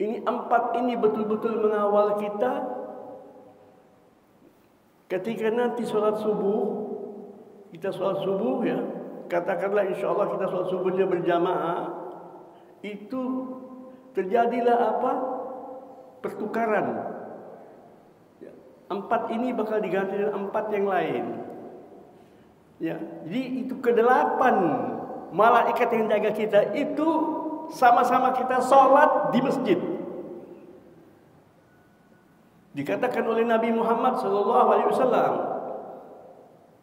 Ini 4 ini betul-betul mengawal kita. Ketika nanti sholat subuh, kita sholat subuh ya, katakanlah insya Allah kita sholat subuhnya berjamaah, itu terjadilah apa? Pertukaran. 4 ini bakal diganti dengan 4 yang lain. Ya, jadi itu ke-8 malaikat yang jaga kita itu sama-sama kita sholat di masjid. Dikatakan oleh Nabi Muhammad SAW.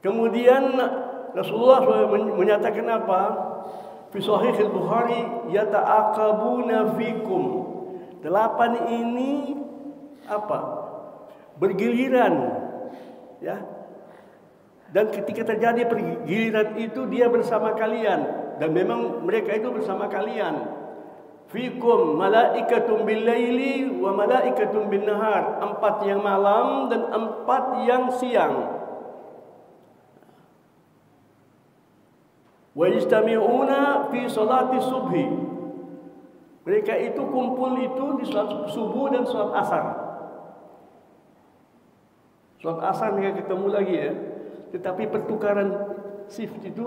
Kemudian Rasulullah SAW menyatakan apa? Fi Sahih Al-Bukhari, yata'aqabuna fikum. 8 ini apa? Bergiliran, ya. Dan ketika terjadi pergiliran itu dia bersama kalian, dan memang mereka itu bersama kalian. Fikum malaikatun bil laili wa malaikatun bin nahar. 4 yang malam dan 4 yang siang. Wa yajtami'una fi salati subhi. Mereka itu kumpul itu di salat subuh dan salat asar. Salat asar mereka ketemu lagi ya. Tetapi pertukaran shift itu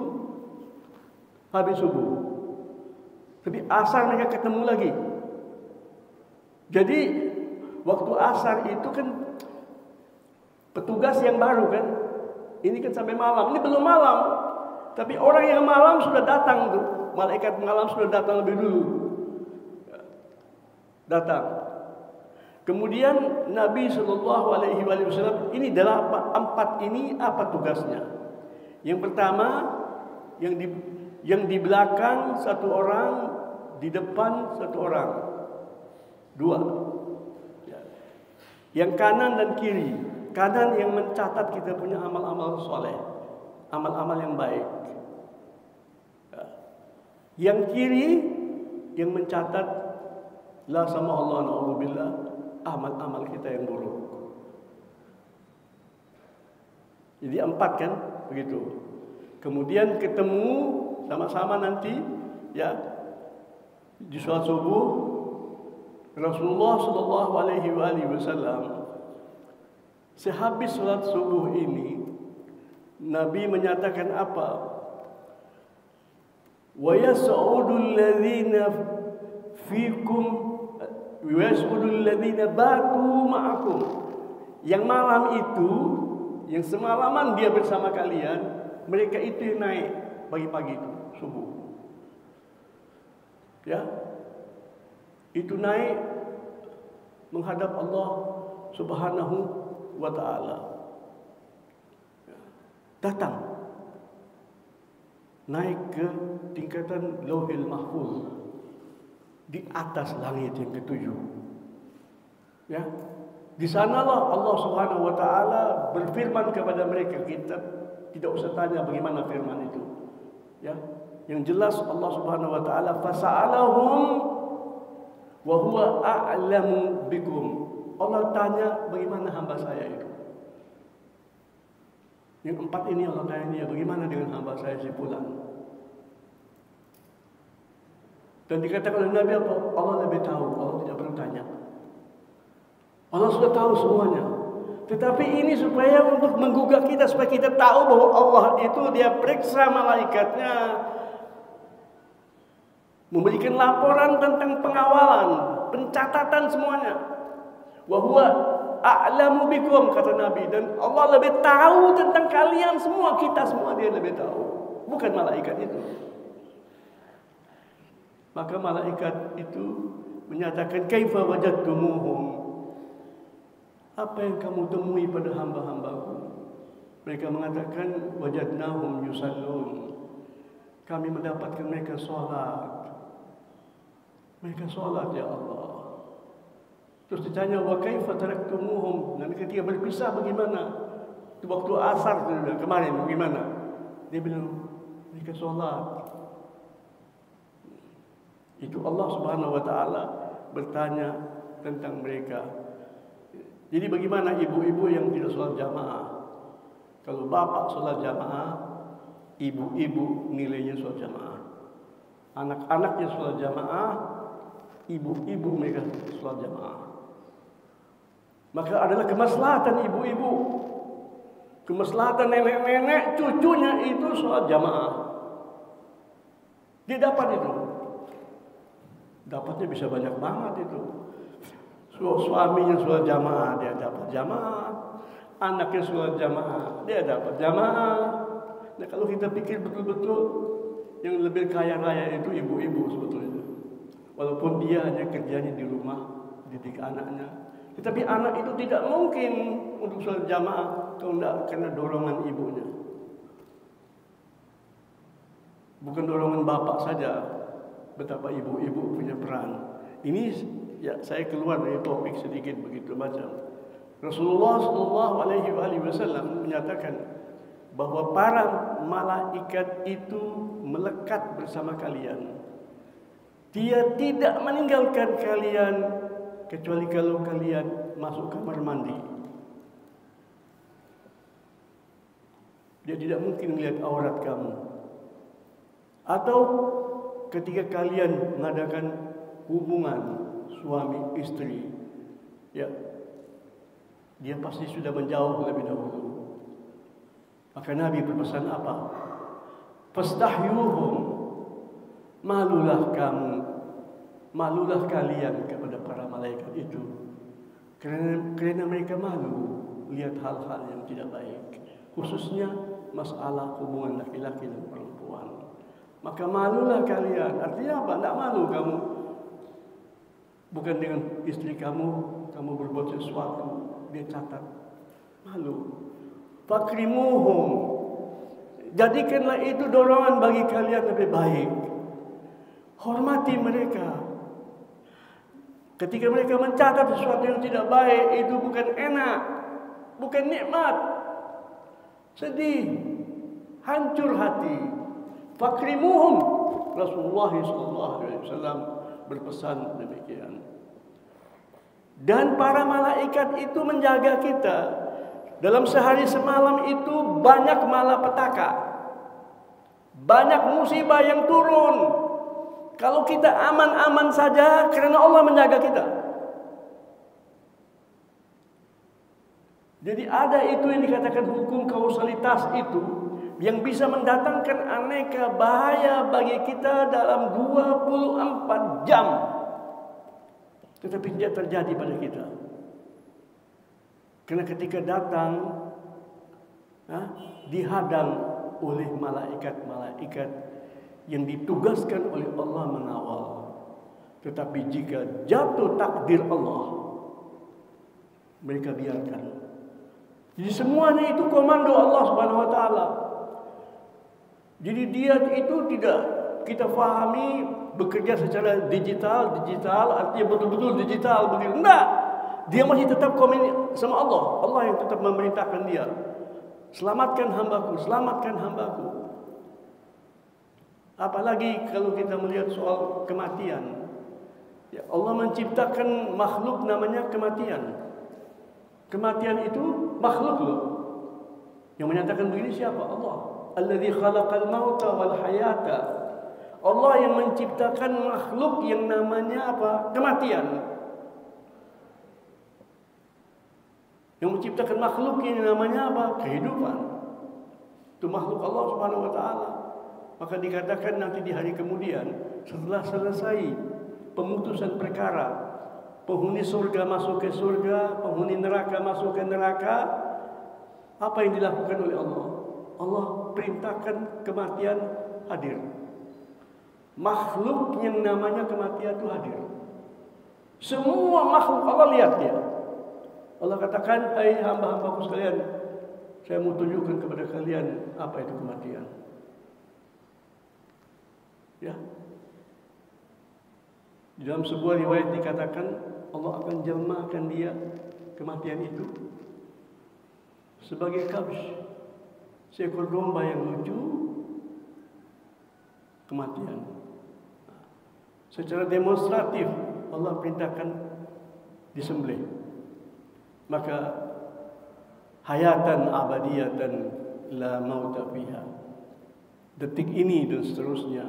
habis subuh. Tapi asar mereka ketemu lagi. Jadi waktu asar itu kan petugas yang baru kan. Ini kan sampai malam. Ini belum malam. Tapi orang yang malam sudah datang tuh. Malaikat malam sudah datang lebih dulu. Datang. Kemudian Nabi SAW, ini 4 ini apa tugasnya? Yang pertama, yang di belakang 1 orang, di depan 1 orang, 2. Yang kanan dan kiri. Kanan yang mencatat kita punya amal-amal soleh, amal-amal yang baik. Yang kiri yang mencatat la sama Allah na'udzubillah, amal-amal kita yang buruk. Jadi 4 kan begitu. Kemudian ketemu sama-sama nanti ya di sholat subuh. Rasulullah sallallahu alaihi wasallam sehabis sholat subuh ini Nabi menyatakan apa? Wa yas'udul ladzina fikum wa yas'udul ladzina batu ma'akum. Yang malam itu, yang semalaman dia bersama kalian, mereka itu yang naik pagi-pagi itu, subuh. Ya. Itu naik menghadap Allah Subhanahu wa taala. Datang naik ke tingkatan Lauhil Mahfuz di atas langit yang ke-7. Ya. Di sanalah Allah Subhanahu wa taala berfirman kepada mereka. Kita tidak usah tanya bagaimana firman itu. Ya. Yang jelas Allah Subhanahu wa taala fasa'alahum wa huwa a'lamu bikum. Allah tanya bagaimana hamba saya itu. Yang 4 ini Allah tanya dia, bagaimana dengan hamba saya si fulan? Dan dikatakan oleh Nabi apa? Allah lebih tahu, Allah tidak perlu tanya. Allah sudah tahu semuanya. Tetapi ini supaya untuk menggugah kita, supaya kita tahu bahwa Allah itu dia periksa malaikatnya, memberikan laporan tentang pengawalan, pencatatan semuanya. Wa huwa a'lamu bikum, kata Nabi, dan Allah lebih tahu tentang kalian semua, kita semua dia lebih tahu, bukan malaikat itu. Maka malaikat itu menyatakan kaifa wajadtumuhum, apa yang kamu temui pada hamba-hambaku? Mereka mengatakan wajadnahum yusallun, kami mendapatkan mereka sholat. Mereka sholat ya Allah. Terus ditanya wa kaifa taraktumuhum, dan ketika berpisah bagaimana? Waktu asar kemarin bagaimana? Dia bilang mereka sholat. Itu Allah Subhanahu wa taala bertanya tentang mereka. Jadi bagaimana ibu-ibu yang tidak sholat jamaah? Kalau bapak sholat jamaah, ibu-ibu nilainya sholat jamaah. Anak-anaknya sholat jamaah, ibu-ibu mereka sholat jamaah. Maka adalah kemaslahatan ibu-ibu, kemaslahatan nenek-nenek, cucunya itu sholat jamaah. Dia dapat itu. Dapatnya bisa banyak banget itu. Suaminya sholat jamaah, dia dapat jamaah. Anaknya sholat jamaah, dia dapat jamaah. Nah kalau kita pikir betul-betul, Yang lebih kaya raya itu ibu-ibu sebetulnya. Walaupun dia hanya kerjanya di rumah, didik anaknya. Tetapi anak itu tidak mungkin untuk sholat jamaah kalau tidak kena dorongan ibunya. Bukan dorongan bapak saja, betapa ibu-ibu punya peran. Ini ya saya keluar dari topik sedikit begitu macam. Rasulullah SAW menyatakan bahwa para malaikat itu melekat bersama kalian. Dia tidak meninggalkan kalian kecuali kalau kalian masuk kamar mandi. Dia tidak mungkin melihat aurat kamu. Atau ketika kalian mengadakan hubungan suami istri, ya, dia pasti sudah menjauh lebih dahulu. Maka Nabi berpesan apa? Fastahyuhum, malulah kamu, malulah kalian kepada para malaikat itu, karena mereka malu lihat hal-hal yang tidak baik, khususnya masalah hubungan laki-laki dan perempuan. Maka malulah kalian. Artinya apa? Tidak malu kamu. Bukan dengan istri kamu berbuat sesuatu, dia catat. Malu. Fakrimuhum. Jadikanlah itu dorongan bagi kalian lebih baik. Hormati mereka. Ketika mereka mencatat sesuatu yang tidak baik, itu bukan enak, bukan nikmat. Sedih, hancur hati. Fakrimuhum. Rasulullah SAW berpesan demikian. Dan para malaikat itu menjaga kita. Dalam sehari semalam itu banyak malapetaka, banyak musibah yang turun. Kalau kita aman-aman saja karena Allah menjaga kita. Jadi ada itu yang dikatakan hukum kausalitas itu, yang bisa mendatangkan aneka bahaya bagi kita dalam 24 jam. Tetapi tidak terjadi pada kita. Karena ketika datang, dihadang oleh malaikat-malaikat yang ditugaskan oleh Allah mengawal. Tetapi jika jatuh takdir Allah, mereka biarkan. Jadi semuanya itu komando Allah Subhanahu wa taala. Jadi dia itu tidak kita fahami bekerja secara digital artinya betul-betul digital begitu. Enggak. Dia masih tetap komen sama Allah. Allah yang tetap memerintahkan dia. Selamatkan hambaku, selamatkan hambaku. Apalagi kalau kita melihat soal kematian. Ya, Allah menciptakan makhluk namanya kematian. Kematian itu makhluk loh. Yang menyatakan begini siapa? Allah. Alladzi khalaqal mauta wal hayata. Allah yang menciptakan makhluk yang namanya apa? Kematian. Yang menciptakan makhluk yang namanya apa? Kehidupan. Itu makhluk Allah Subhanahu wa taala. Maka dikatakan nanti di hari kemudian setelah selesai pemutusan perkara, penghuni surga masuk ke surga, penghuni neraka masuk ke neraka, apa yang dilakukan oleh Allah? Allah perintahkan kematian hadir. Makhluk yang namanya kematian itu hadir. Semua makhluk Allah lihat dia. Allah katakan, hai hamba-hambaku sekalian, saya mau tunjukkan kepada kalian apa itu kematian. Ya. Di dalam sebuah riwayat dikatakan Allah akan jelmakan dia kematian itu sebagai kabsh, seekor domba yang lucu, kematian. Secara demonstratif Allah perintahkan disembelih. Maka hayatan abadiyatan la mauta fiha. Detik ini dan seterusnya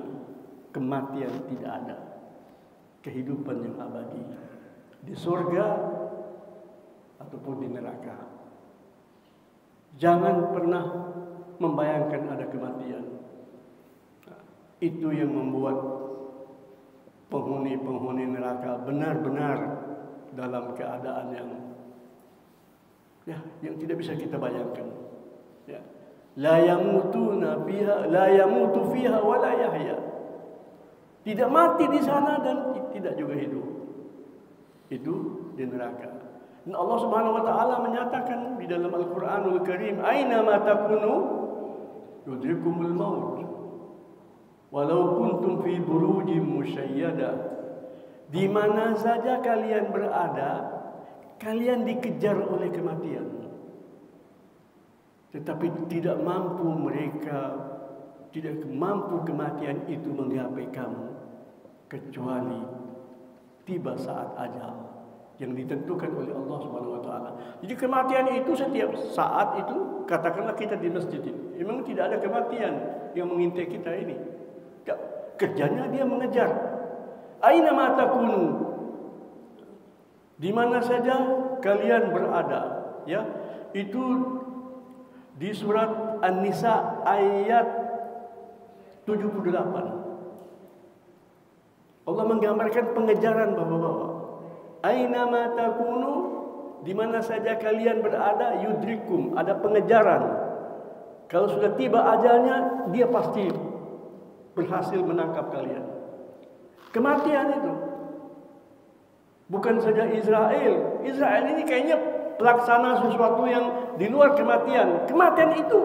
kematian tidak ada. Kehidupan yang abadi di surga ataupun di neraka. Jangan pernah membayangkan ada kematian. Itu yang membuat penghuni-penghuni neraka benar-benar dalam keadaan yang tidak bisa kita bayangkan. Ya. La yamutuna fiha, la yamutu fiha wa la yahya. Tidak mati di sana dan tidak juga hidup. Itu di neraka. Dan Allah Subhanahu wa taala menyatakan di dalam Al-Qur'anul Karim, "Aina ma takunu yudrikumul maut. Walau kuntum fi burujin musyayyada." Di mana saja kalian berada, kalian dikejar oleh kematian. Tetapi tidak mampu kematian itu menggapai kamu kecuali tiba saat ajal yang ditentukan oleh Allah Subhanahu wa taala. Jadi kematian itu setiap saat itu, katakanlah kita di masjid ini, memang tidak ada kematian yang mengintai kita ini. Kerjanya dia mengejar. Aina ma takunu. Di mana saja kalian berada, ya. Itu di surat An-Nisa ayat 78. Allah menggambarkan pengejaran bapak-bapak. Aina ma takunu, di mana saja kalian berada, yudrikum, ada pengejaran. Kalau sudah tiba ajalnya, dia pasti berhasil menangkap kalian. Kematian itu bukan saja Israel. Israel ini kayaknya pelaksana sesuatu yang di luar kematian. Kematian itu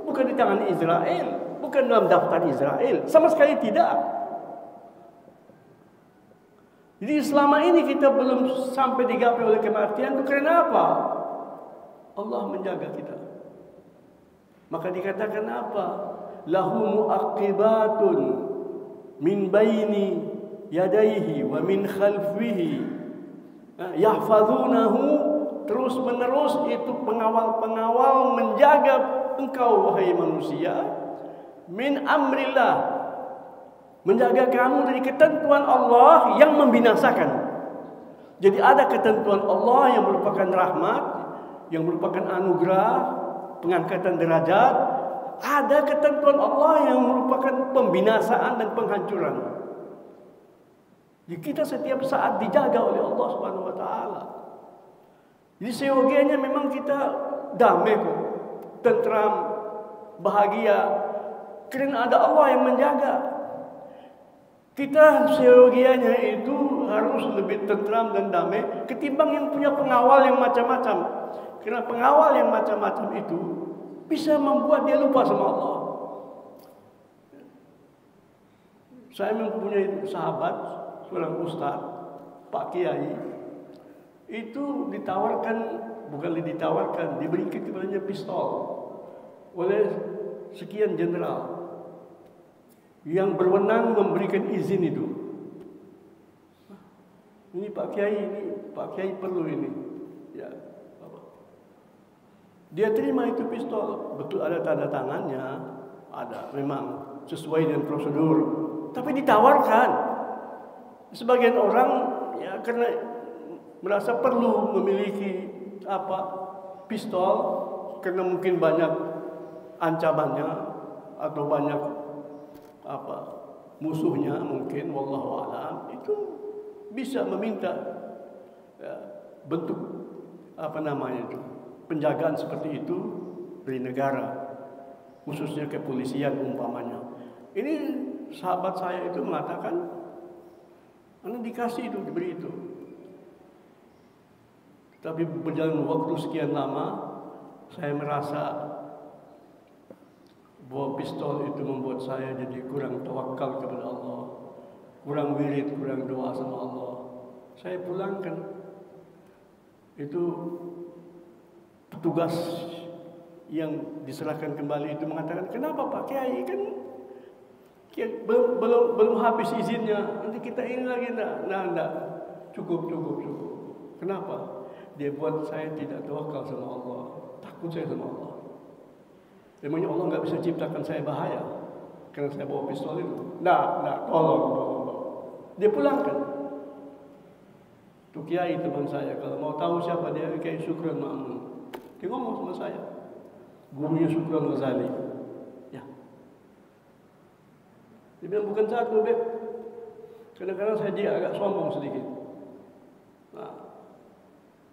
bukan di tangan Israel, bukan dalam daftar Israel, sama sekali tidak. Jadi selama ini kita belum sampai digapai oleh kematian itu karena apa? Allah menjaga kita. Maka dikatakan apa? Lahu mu'aqibatun min baini yadaihi wa min khalfihi yahfazunahu, terus menerus itu pengawal-pengawal menjaga engkau wahai manusia, min amrillah, menjaga kamu dari ketentuan Allah yang membinasakan. Jadi ada ketentuan Allah yang merupakan rahmat, yang merupakan anugerah, pengangkatan derajat. Ada ketentuan Allah yang merupakan pembinasaan dan penghancuran. Jadi kita setiap saat dijaga oleh Allah Subhanahu wa taala. Jadi seyogianya memang kita damai kok, tentram, bahagia, karena ada Allah yang menjaga. Kita seyogianya itu harus lebih tentram dan damai ketimbang yang punya pengawal yang macam-macam. Karena pengawal yang macam-macam itu bisa membuat dia lupa sama Allah. Saya mempunyai sahabat, seorang ustaz, Pak Kiai, itu ditawarkan, bukan ditawarkan, diberikan kepadanya pistol oleh sekian jenderal yang berwenang memberikan izin itu. Ini Pak Kiai perlu ini. Ya. Dia terima itu pistol, betul ada tanda tangannya, ada memang sesuai dengan prosedur. Tapi ditawarkan. Sebagian orang ya karena merasa perlu memiliki pistol karena mungkin banyak ancamannya atau banyak musuhnya mungkin, wallahu a'lam, itu bisa meminta ya, bentuk penjagaan seperti itu dari negara, khususnya kepolisian umpamanya. Ini sahabat saya itu mengatakan, Anda dikasih itu, diberi itu. Tapi berjalan waktu sekian lama, saya merasa bahwa pistol itu membuat saya jadi kurang tawakal kepada Allah, kurang wirid, kurang doa sama Allah. Saya pulangkan. Itu petugas yang diserahkan kembali itu mengatakan, kenapa Pak Kiai, kan belum habis izinnya, nanti kita ini lagi. Enggak, cukup. Kenapa? Dia buat saya tidak tawakal sama Allah, takut saya sama Allah. Memangnya Allah nggak bisa ciptakan saya bahaya karena saya bawa pistol itu? Enggak, tolong. Dia pulangkan. Tuh Kiai teman saya, kalau mau tahu siapa dia, Kiai Syukran Ma'mun. Dia ngomong sama saya, gurunya Syukran Ghazali. Ya. Dia bilang bukan satu, Beb. Kadang-kadang saya dia agak sombong sedikit. Nah,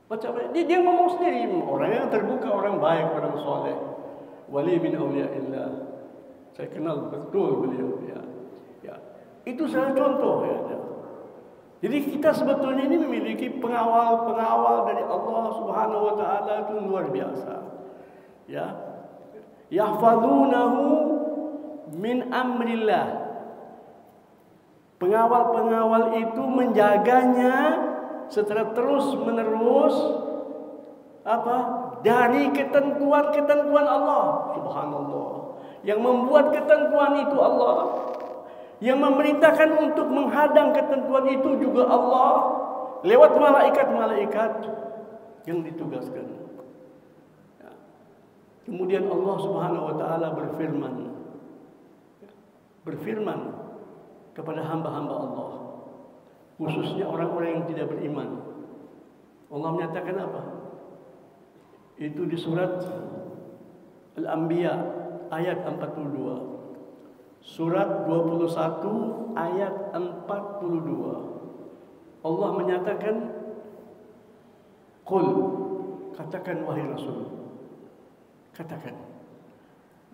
macam dia ngomong sendiri, orang yang terbuka, orang baik, orang soleh. wali min awliyaillah. Saya kenal betul beliau, ya. Ya. Itu salah contoh, ya. Jadi kita sebetulnya ini memiliki pengawal dari Allah Subhanahu wa taala itu luar biasa. Ya. Yahfazunahu min amrillah. Pengawal-pengawal itu menjaganya secara terus-menerus dari ketentuan-ketentuan Allah. Subhanallah. Yang membuat ketentuan itu Allah. Yang memerintahkan untuk menghadang ketentuan itu juga Allah. Lewat malaikat-malaikat yang ditugaskan. Ya. Kemudian Allah Subhanahu wa taala berfirman kepada hamba-hamba Allah, khususnya orang-orang yang tidak beriman. Allah menyatakan apa? Itu di surat Al-Anbiya ayat 42. Surat 21 ayat 42. Allah menyatakan, Qul, katakan wahai Rasul, katakan,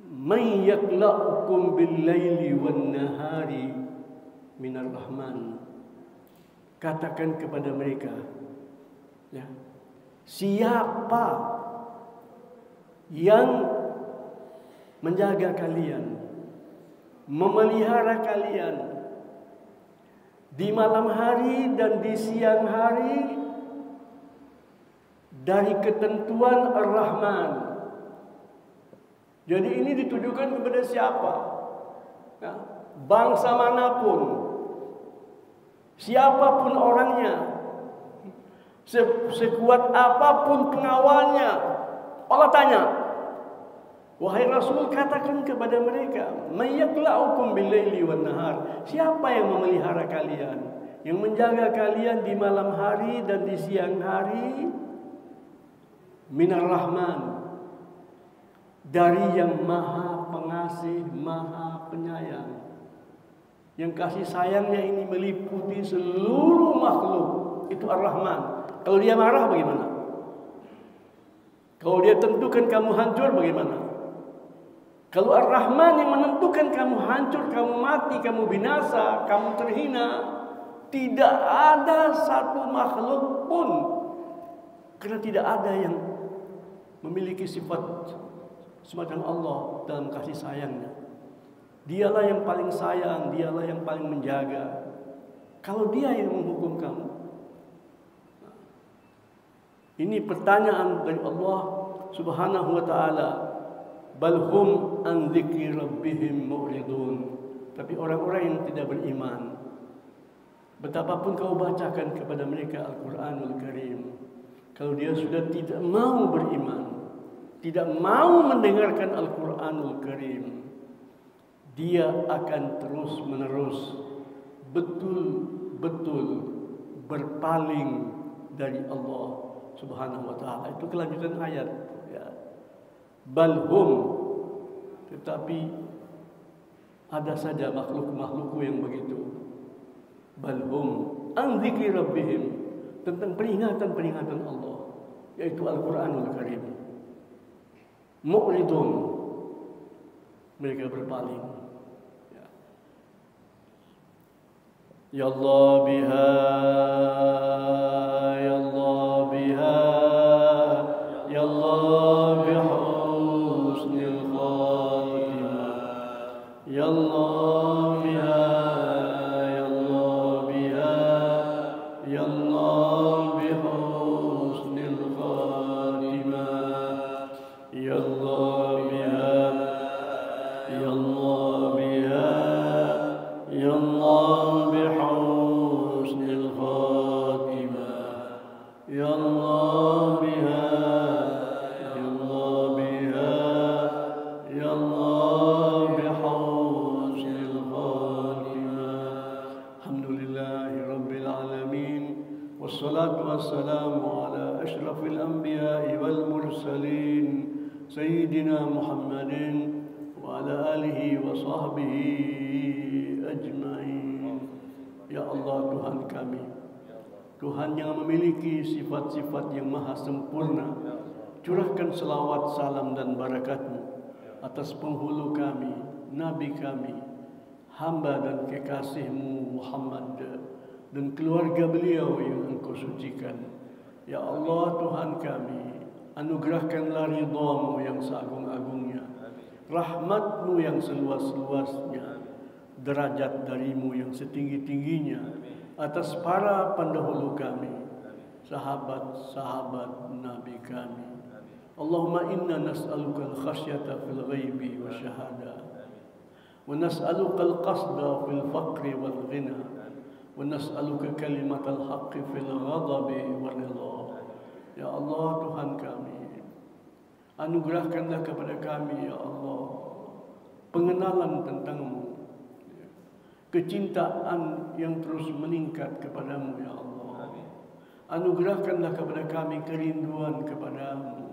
Man yakla'ukum bil-laili wan-nahari minar rahman. Katakan kepada mereka, ya, siapa yang menjaga kalian, memelihara kalian di malam hari dan di siang hari dari ketentuan Ar-Rahman. Jadi ini ditujukan kepada siapa? Ya, bangsa manapun, siapapun orangnya, sekuat apapun pengawalnya. Allah tanya, wahai Rasul, katakan kepada mereka, Mayyakla'ukum bil-laili wan-nahar. Siapa yang memelihara kalian, yang menjaga kalian di malam hari dan di siang hari? Minar Rahman, dari yang Maha Pengasih, Maha Penyayang. Yang kasih sayangnya ini meliputi seluruh makhluk. Itu Ar-Rahman. Kalau dia marah bagaimana? Kalau dia tentukan kamu hancur bagaimana? Kalau Ar-Rahman yang menentukan kamu hancur, kamu mati, kamu binasa, kamu terhina, tidak ada satu makhluk pun, karena tidak ada yang memiliki sifat semacam Allah dalam kasih sayangnya. Dialah yang paling sayang, dialah yang paling menjaga. Kalau dia yang menghukum kamu, ini pertanyaan dari Allah Subhanahu wa taala. Bal hum an dzikri rabbihim mu'ridun. Tapi orang-orang yang tidak beriman, betapapun kau bacakan kepada mereka Al-Qur'anul Karim, kalau dia sudah tidak mau beriman, tidak mau mendengarkan Al-Qur'anul Karim, dia akan terus-menerus betul-betul berpaling dari Allah Subhanahu wa taala. Itu kelanjutan ayat, ya. Balhum, tetapi ada saja makhluk-makhlukku yang begitu. Balhum an dzikri rabbihim, tentang peringatan-peringatan Allah, yaitu Al-Qur'anul Karim. Mu'ridun, mereka berpaling. Ya Allah biha, ya Allah biha, ya Allah bihusnil khatimah, ya Allah biha, ya Allah biha, ya Allah bihusnil khatimah, ya Allah biha, ya Allah biha, ya Allah bihusnil khatimah, ya Allah biha, ya Allah biha, ya Allah bihusnil khatimah. Alhamdulillahi rabbil alamin, wassalatu wassalamu ala ashrafil anbiya'i wal mursalin, sayyidina Muhammadin wa ala alihi wa sahbihi ajma'in. Ya Allah, Tuhan kami, Tuhan yang memiliki sifat-sifat yang maha sempurna, curahkan selawat, salam dan barakatmu atas penghulu kami, Nabi kami, hamba dan kekasih-Mu Muhammad dan keluarga beliau yang Engkau sucikan. Ya Allah Tuhan kami, anugerahkanlah ridha-Mu yang seagung-agungnya, rahmat-Mu yang seluas-luasnya, derajat dari-Mu yang setinggi-tingginya atas para pendahulu kami, sahabat-sahabat Nabi kami. Allahumma inna nas'aluka al-khasyata fil ghaibi wa syahada, wa nas'aluka al-qasda fil faqri wal ghina, wa nas'aluka kalimatal haqqi fil ghadabi wal ridha. Ya Allah Tuhan kami, anugerahkanlah kepada kami ya Allah pengenalan tentang-Mu, kecintaan yang terus meningkat kepadamu ya Allah. Anugerahkanlah kepada kami kerinduan kepadamu,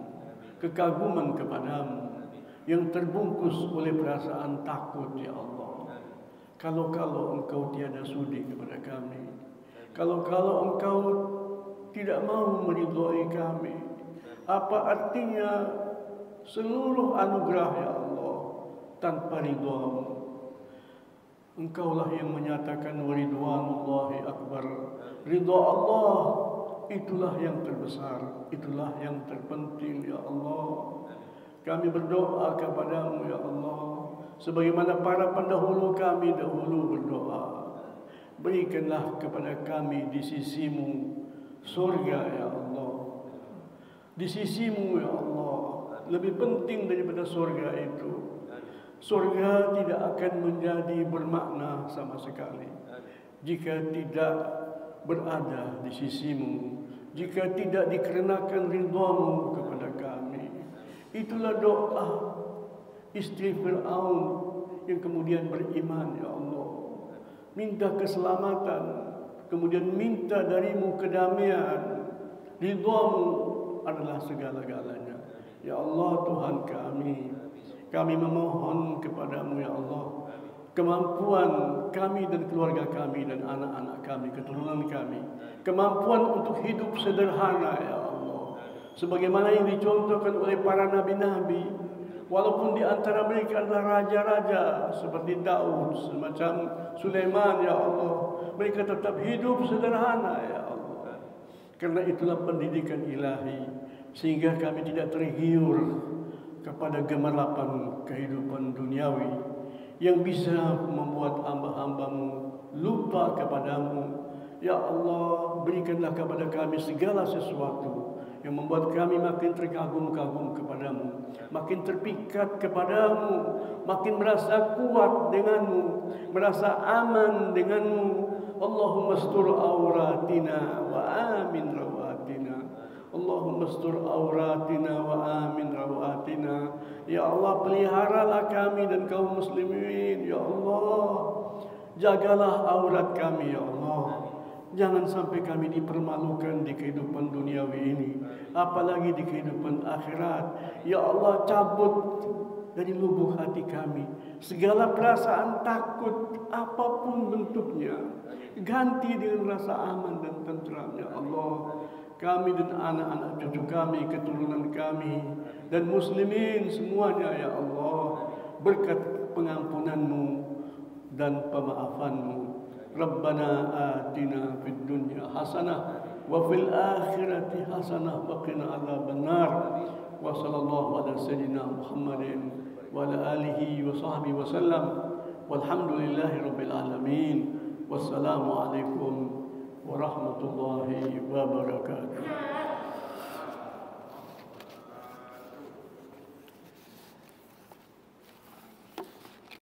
kekaguman kepadamu yang terbungkus oleh perasaan takut ya Allah. Kalau Engkau tiada sudi kepada kami, kalau Engkau tidak mau meridhai kami, apa artinya seluruh anugerah ya Allah tanpa ridha-Mu? Engkaulah yang menyatakan waridwanullahi akbar, ridha Allah itulah yang terbesar, itulah yang terpenting ya Allah. Kami berdoa kepadamu ya Allah, sebagaimana para pendahulu kami dahulu berdoa. Berikanlah kepada kami di sisi-Mu surga ya Allah. Di sisi-Mu ya Allah, lebih penting daripada surga itu. Surga tidak akan menjadi bermakna sama sekali jika tidak berada di sisi-Mu, jika tidak dikarenakan ridha-Mu kepada kami. Itulah doa istri Fir'aun yang kemudian beriman ya Allah, minta keselamatan, kemudian minta dari-Mu kedamaian. Ridha-Mu adalah segala-galanya ya Allah Tuhan kami memohon kepadamu ya Allah, kemampuan kami dan keluarga kami dan anak-anak kami, keturunan kami, kemampuan untuk hidup sederhana ya Allah, sebagaimana yang dicontohkan oleh para nabi-nabi. Walaupun di antara mereka adalah raja-raja seperti Daud, semacam Sulaiman ya Allah, mereka tetap hidup sederhana ya Allah. Karena itulah pendidikan ilahi, sehingga kami tidak tergiur kepada gemerapan kehidupan duniawi yang bisa membuat hamba-hamba-Mu lupa kepadamu. Ya Allah, berikanlah kepada kami segala sesuatu yang membuat kami makin terkagum-kagum kepadamu, makin terpikat kepadamu, makin merasa kuat denganmu, merasa aman denganmu. Allahumma astur auratina wa amin rawatina. Allahumma astur auratina wa amin rawatina. Ya Allah, peliharalah kami dan kaum muslimin ya Allah. Jagalah aurat kami ya Allah. Jangan sampai kami dipermalukan di kehidupan duniawi ini, apalagi di kehidupan akhirat. Ya Allah, cabut dari lubuk hati kami segala perasaan takut apapun bentuknya, ganti dengan rasa aman dan tentram ya Allah. Kami dan anak-anak cucu kami, keturunan kami, dan muslimin semuanya ya Allah, berkat pengampunan-Mu dan pemaafan-Mu. Rabbana atina fid dunya hasanah wa fil akhirati hasanah wa qina adzabannar. Wa sallallahu ala sayyidina Muhammadin wa ala alihi wa sahbihi wa sallam. Walhamdulillahi rabbil alamin. Wassalamu alaikum warahmatullahi wabarakatuh.